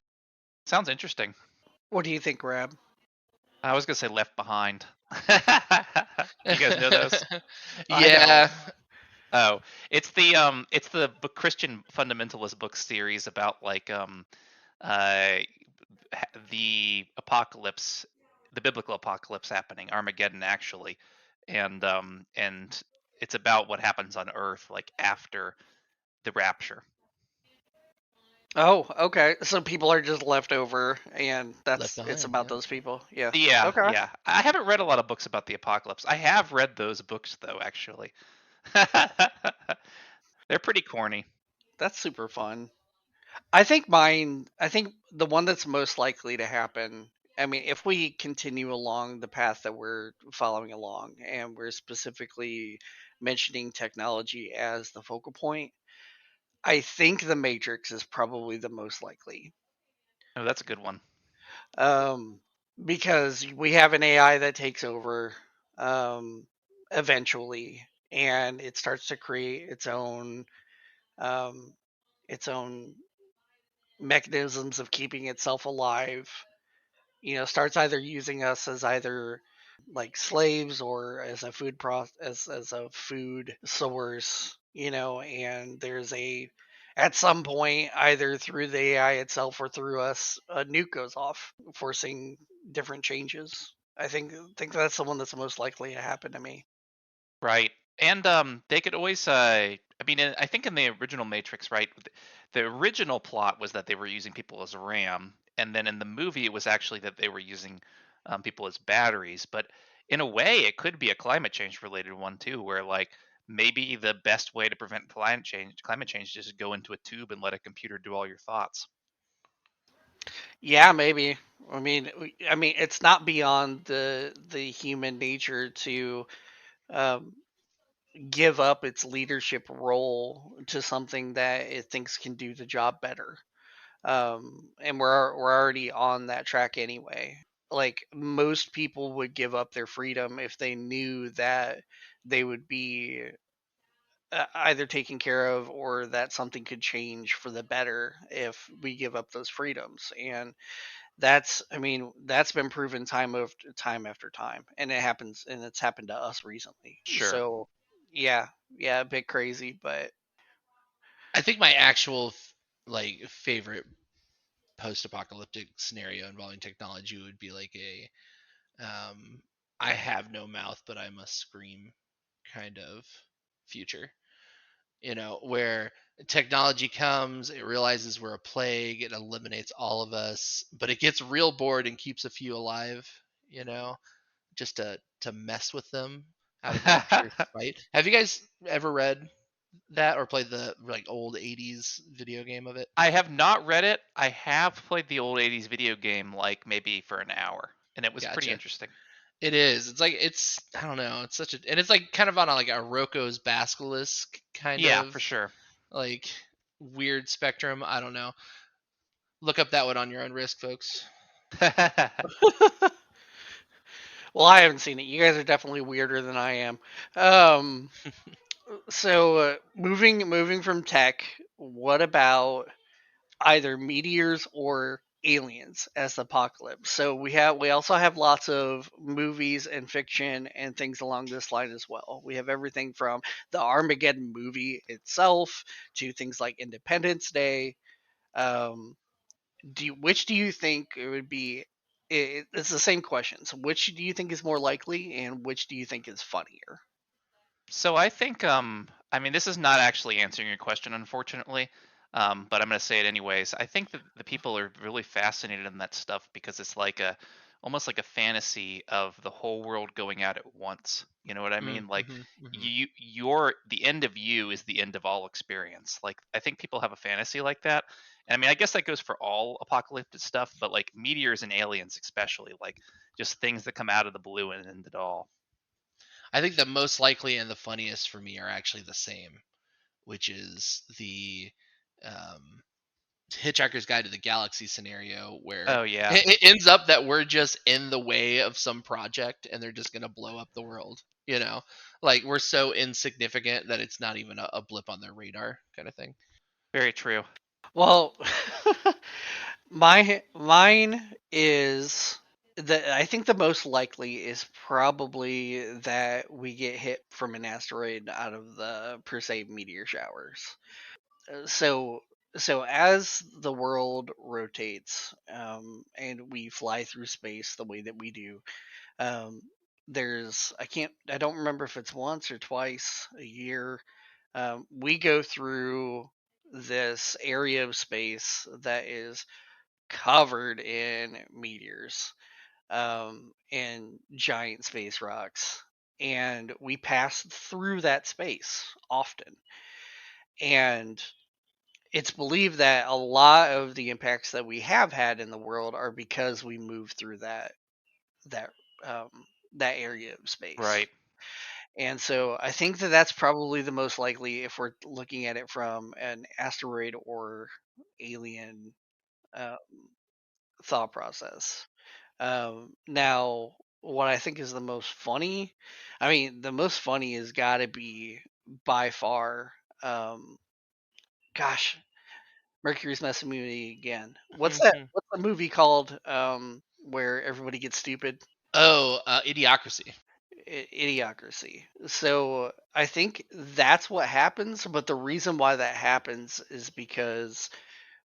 Sounds interesting. What do you think, Rab? I was gonna say Left Behind. Do you guys know those? I don't. Yeah. Oh, it's the Christian fundamentalist book series about like uh the apocalypse, the biblical apocalypse happening, Armageddon actually, and it's about what happens on Earth like after the rapture. Oh, okay. So people are just left over, and Left it's Behind. about Yeah. those people. Yeah. Yeah, Okay. yeah. I haven't read a lot of books about the apocalypse. I have read those books though, actually. They're pretty corny. That's super fun. I think mine. I think the one that's most likely to happen. I mean, if we continue along the path that we're following along, and we're specifically mentioning technology as the focal point, I think the Matrix is probably the most likely. Oh, that's a good one. Um, because we have an AI that takes over um, eventually, and it starts to create um, its own mechanisms of keeping itself alive. Starts either using us as either like slaves or as a as a food source. And there's a at some point, either through the AI itself or through us, a nuke goes off, forcing different changes. I think that's the one that's most likely to happen to me. Right. And they could always I mean I think in the original Matrix, right? The original plot was that they were using people as RAM, and then in the movie it was actually that they were using people as batteries, but in a way it could be a climate change related one too, where like maybe the best way to prevent climate change is just go into a tube and let a computer do all your thoughts. Yeah, maybe. I mean, it's not beyond the human nature to um, give up its leadership role to something that it thinks can do the job better. And we're already on that track anyway. Like most people would give up their freedom if they knew that they would be either taken care of or that something could change for the better if we give up those freedoms. And that's been proven time after time, and it's happened to us recently. Sure. So yeah, yeah, a bit crazy, but I think my actual like favorite post-apocalyptic scenario involving technology would be like a I have no mouth but I must scream kind of future. Where technology comes, it realizes we're a plague, it eliminates all of us, but it gets real bored and keeps a few alive, you know, just to mess with them out of like pure spite. Have you guys ever read that or played the like old 80s video game of it? I have not read it. I have played the old 80s video game like maybe for an hour, and it was pretty Gotcha. interesting. It is. It's like I don't know. It's such a and it's like kind of on a, like a Rocco's Basilisk kind Yeah, of for sure. like weird spectrum. I don't know. Look up that one on your own risk, folks. well, I haven't seen it. You guys are definitely weirder than I am. Um, so moving from tech, what about either meteors or aliens as the apocalypse? So we also have lots of movies and fiction and things along this line as well. We have everything from the Armageddon movie itself to things like Independence Day. Um, which do you think it would be? It's the same question. So which do you think is more likely, and which do you think is funnier? So I think I mean this is not actually answering your question unfortunately. But I'm going to say it anyways. I think that the people are really fascinated in that stuff because it's like a almost like a fantasy of the whole world going out at once. You know what I mean? Like Mm-hmm. the end of you is the end of all experience. Like I think people have a fantasy like that. And I mean, I guess that goes for all apocalyptic stuff, but like meteors and aliens especially, like just things that come out of the blue and end it all. I think the most likely and the funniest for me are actually the same, which is the um, Hitchhiker's Guide to the Galaxy scenario, where Oh yeah. it ends up that we're just in the way of some project and they're just going to blow up the world. You know, like we're so insignificant that it's not even a blip on their radar, kind of thing. Very true. Well, mine is I think the most likely is probably that we get hit from an asteroid out of the Perseid meteor showers. So as the world rotates, and we fly through space the way that we do, um, I don't remember if it's once or twice a year, we go through this area of space that is covered in meteors, and giant space rocks, and we pass through that space often. And it's believed that a lot of the impacts that we have had in the world are because we moved through that um, that area of space. Right. And so I think that that's probably the most likely if we're looking at it from an asteroid or alien um, thought process. Now, what I think is the most funny, I mean, the most funny has got to be by far, um, gosh, Mercury's messing with me again. What's that? What's the movie called where everybody gets stupid? Oh, Idiocracy. Idiocracy. So I think that's what happens, but the reason why that happens is because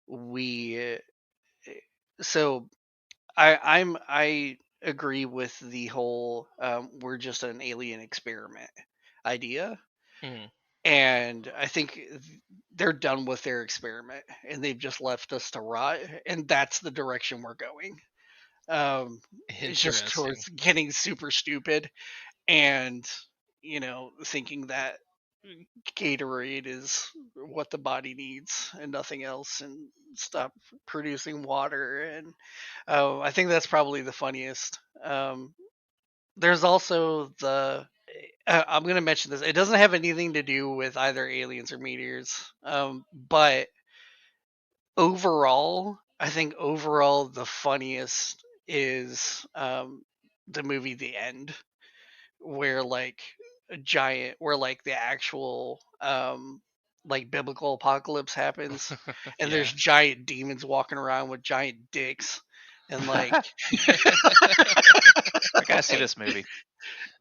we. So I agree with the whole we're just an alien experiment idea, Mhm. and I think they're done with their experiment and they've just left us to rot, and that's the direction we're going. It's just Interesting. towards getting super stupid and thinking that Gatorade is what the body needs and nothing else, and stop producing water. And I think that's probably the funniest. There's also I'm going to mention this. It doesn't have anything to do with either aliens or meteors, but overall, I think overall the funniest is the movie The End, where like where like the actual like biblical apocalypse happens, and Yeah. there's giant demons walking around with giant dicks, and like I gotta see this movie.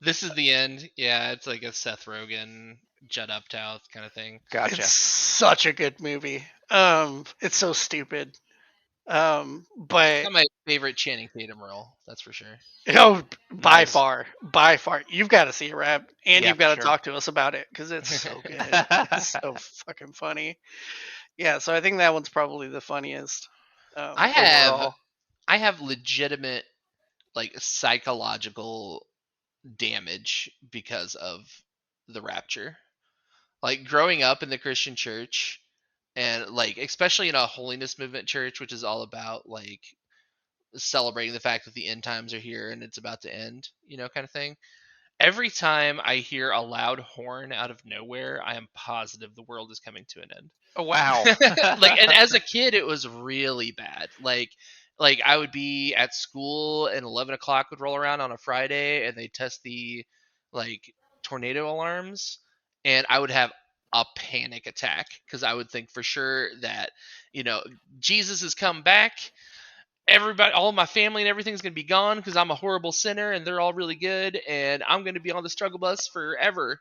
This is the end. Yeah, it's like a Seth Rogen, Judd Apatow kind of thing. it's Gotcha. such a good movie. It's so stupid. It's But not my favorite Channing Tatum role, that's for sure. oh, Nice. by far, you've got to see it, Rap, and Yeah, you've for got to sure. talk to us about it because it's so good. It's so fucking funny. Yeah, so I think that one's probably the funniest I have overall. I have legitimate like psychological damage because of the rapture. Like growing up in the Christian church and like especially in a holiness movement church which is all about like celebrating the fact that the end times are here and it's about to end, kind of thing. Every time I hear a loud horn out of nowhere, I am positive the world is coming to an end. Oh wow. Like, and as a kid it was really bad. Like I would be at school and 11 o'clock would roll around on a Friday and they test the like tornado alarms, and I would have a panic attack because I would think for sure that you know Jesus has come back, everybody, all of my family and everything's going to be gone because I'm a horrible sinner and they're all really good and I'm going to be on the struggle bus forever.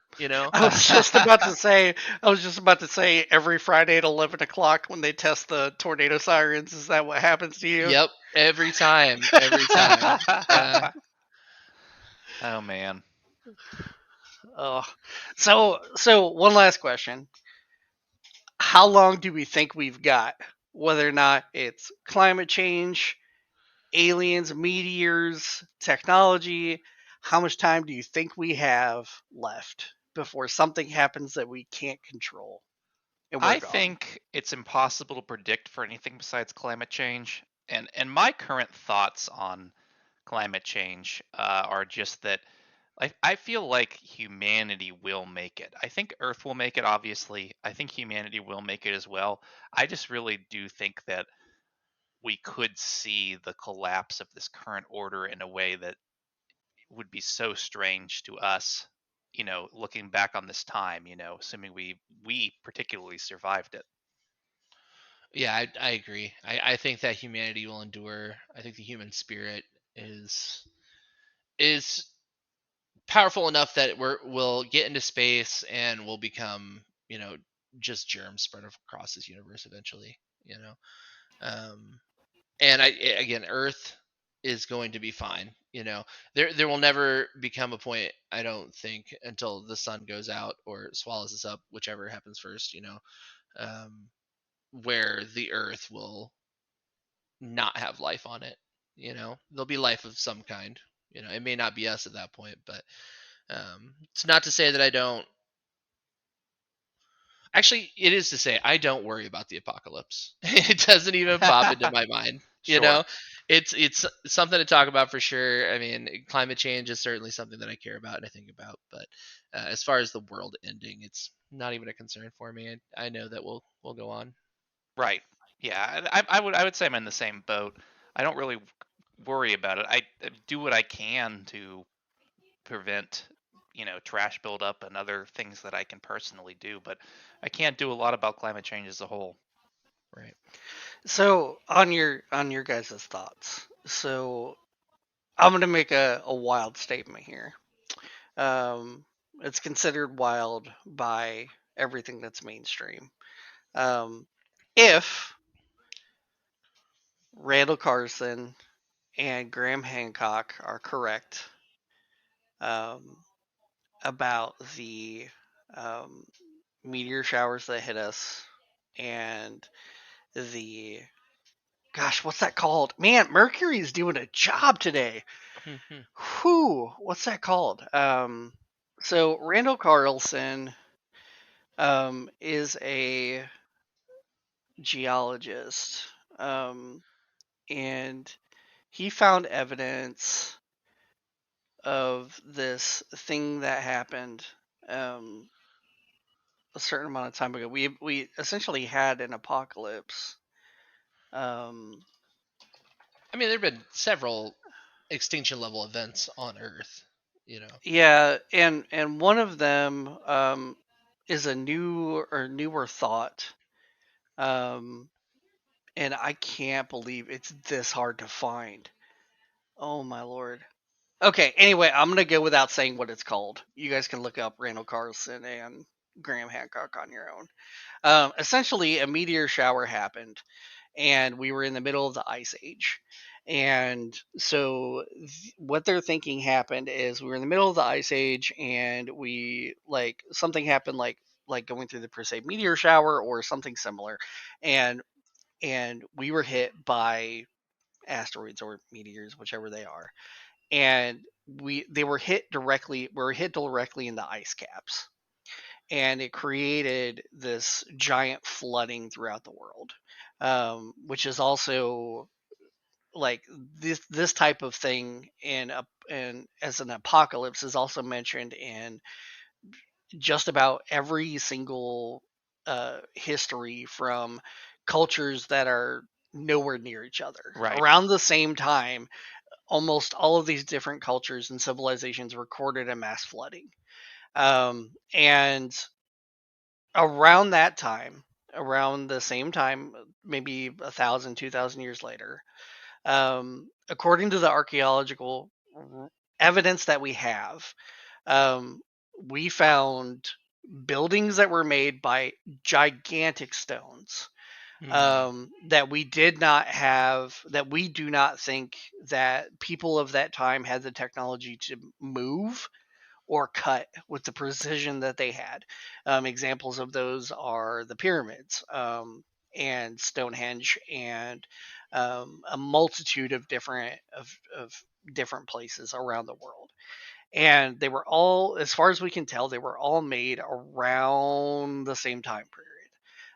I was just about to say every Friday at 11 o'clock when they test the tornado sirens, is that what happens to you? Yep, every time, every time. Yeah. Oh man. Oh, so one last question: how long do we think we've got? Whether or not it's climate change, aliens, meteors, technology. How much time do you think we have left before something happens that we can't control and we're I gone? think it's impossible to predict for anything besides climate change. And my current thoughts on climate change are just that I feel like humanity will make it. I think Earth will make it, obviously. I think humanity will make it as well. I just really do think that we could see the collapse of this current order in a way that would be so strange to us, looking back on this time, assuming we particularly survived it. Yeah, I agree. I think that humanity will endure. I think the human spirit is powerful enough that we'll get into space and we'll become, just germs spread across this universe eventually. You know, um, and again, Earth is going to be fine. There will never become a point, I don't think, until the sun goes out or swallows us up, whichever happens first. Um, where the Earth will not have life on it. There'll be life of some kind. It may not be us at that point, but it's not to say that I don't. Actually, it is to say I don't worry about the apocalypse. It doesn't even pop into my mind. Sure. It's something to talk about for sure. I mean, climate change is certainly something that I care about and I think about. But as far as the world ending, it's not even a concern for me. I know that we'll go on. Right. Yeah, and I would say I'm in the same boat. I don't really worry about it. I do what I can to prevent, trash buildup and other things that I can personally do, but I can't do a lot about climate change as a whole. Right. So on your guys' thoughts. So I'm gonna make a wild statement here. Um, it's considered wild by everything that's mainstream. Um, if Randall Carson and Graham Hancock are correct um, about the um, meteor showers that hit us and the gosh, what's that called? Man, Mercury's doing a job today. Whew, what's that called? So Randall Carlson is a geologist, um, and he found evidence of this thing that happened um, a certain amount of time ago. We essentially had an apocalypse. Um, I mean, there have been several extinction level events on Earth. You know. yeah, and one of them is a new or newer thought. Um, and I can't believe it's this hard to find. Oh my lord. Okay, anyway, I'm gonna go without saying what it's called. You guys can look up Randall Carlson and Graham Hancock on your own. Essentially, a meteor shower happened, and we were in the middle of the ice age. And so, what they're thinking happened is we were in the middle of the ice age, and we like something happened, like going through the Perseid meteor shower or something similar, and we were hit by asteroids or meteors, whichever they are, and we were hit directly in the ice caps, and it created this giant flooding throughout the world, which is also like this type of thing and as an apocalypse is also mentioned in just about every single history from cultures that are nowhere near each other. Right. Around the same time, almost all of these different cultures and civilizations recorded a mass flooding. And around that time, around the same time, maybe 1,000, 2,000 years later, according to the archaeological evidence that we have, um, we found buildings that were made by gigantic stones Mm. that we did not have, that we do not think that people of that time had the technology to move or cut with the precision that they had. Examples of those are the pyramids and Stonehenge and a multitude of different places around the world. And they were all, as far as we can tell, they were all made around the same time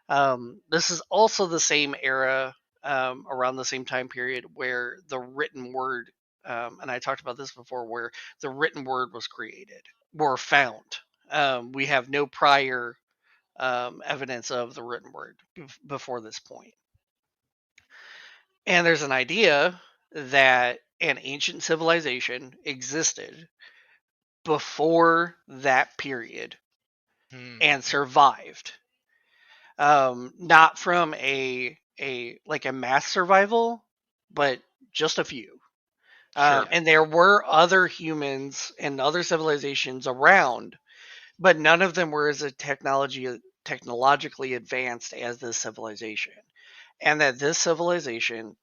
period. This is also the same era, around the same time period where the written word, and I talked about this before, where the written word was created, were found. We have no prior evidence of the written word before this point. And there's an idea that an ancient civilization existed before that period and survived. Not from a like a mass survival, but just a few. Sure. And there were other humans and other civilizations around, but none of them were as a technologically advanced as this civilization. And that this civilization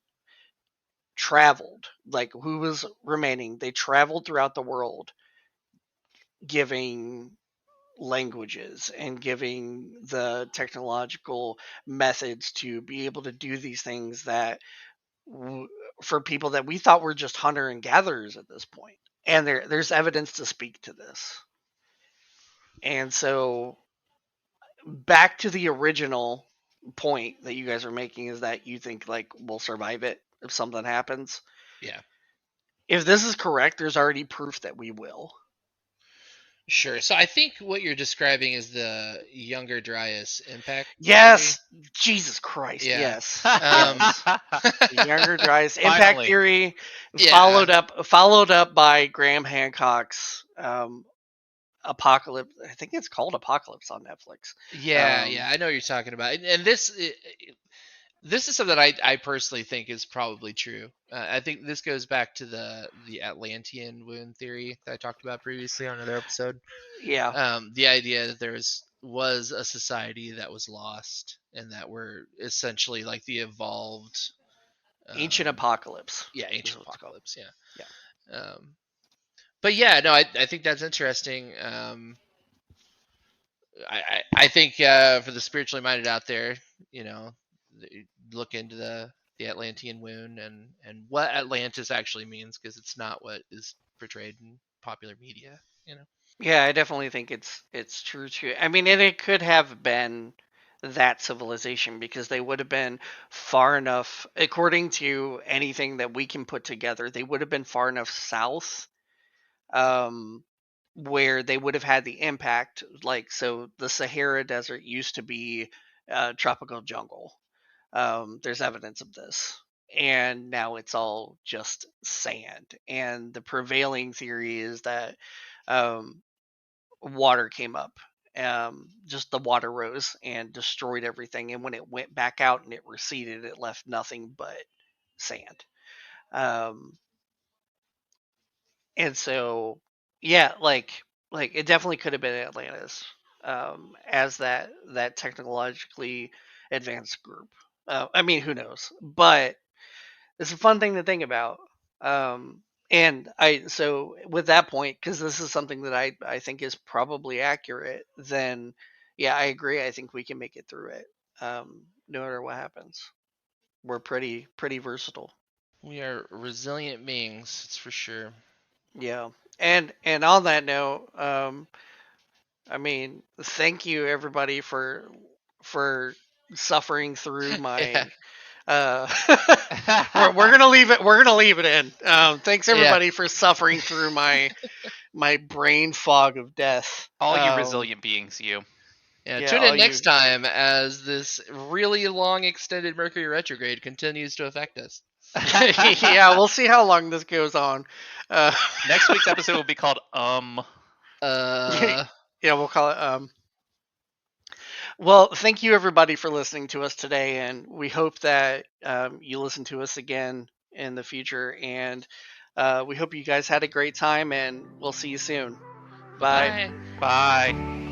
traveled, like who was remaining, they traveled throughout the world giving languages and giving the technological methods to be able to do these things that for people that we thought were just hunter and gatherers at this point. And there's evidence to speak to this. And so back to the original point that you guys are making is that you think like we'll survive it if something happens. Yeah. If this is correct, there's already proof that we will. Sure. So I think what you're describing is the Younger Dryas impact Yes, Jesus Christ, Yeah. yes. Yes. The Younger Dryas impact Finally. theory, Yeah. followed up by Graham Hancock's Apocalypse. I think it's called Apocalypse on Netflix. Yeah, I know what you're talking about. And this is something I personally think is probably true. I think this goes back to the Atlantean wound theory that I talked about previously on another episode. Yeah, The idea that there was a society that was lost and that we're essentially like the evolved Ancient Apocalypse. yeah, Is ancient what it's called. apocalypse, yeah. Yeah. But yeah, no, I think that's interesting. I think for the spiritually minded out there, you know, look into the Atlantean wound and what Atlantis actually means, because it's not what is portrayed in popular media. You know. Yeah, I definitely think it's true too. I mean, and it could have been that civilization because they would have been far enough, according to anything that we can put together, they would have been far enough south, um, where they would have had the impact. Like, so the Sahara Desert used to be tropical jungle. There's evidence of this. And now it's all just sand. And the prevailing theory is that um, water came up. Just the water rose and destroyed everything. And when it went back out and it receded, it left nothing but sand. Um, and so, yeah, like it definitely could have been Atlantis, as that technologically advanced group. I mean, who knows? But it's a fun thing to think about. Um, and so with that point, because this is something that I think is probably accurate, then yeah, I agree. I think we can make it through it, no matter what happens. We're pretty versatile. We are resilient beings, it's for sure. Yeah. And on that note, I mean, thank you everybody for suffering through Yeah. my uh we're gonna leave it. We're gonna leave it in. Thanks Yeah. everybody for suffering through my brain fog of death. All you resilient beings, you. Yeah, Yeah, tune all in you. next time as this really long extended Mercury retrograde continues to affect us. Yeah, we'll see how long this goes on. Next week's episode will be called Uh, Yeah, we'll call it. Well, thank you everybody for listening to us today, and we hope that you listen to us again in the future. And we hope you guys had a great time, and we'll see you soon. Bye. bye. Bye.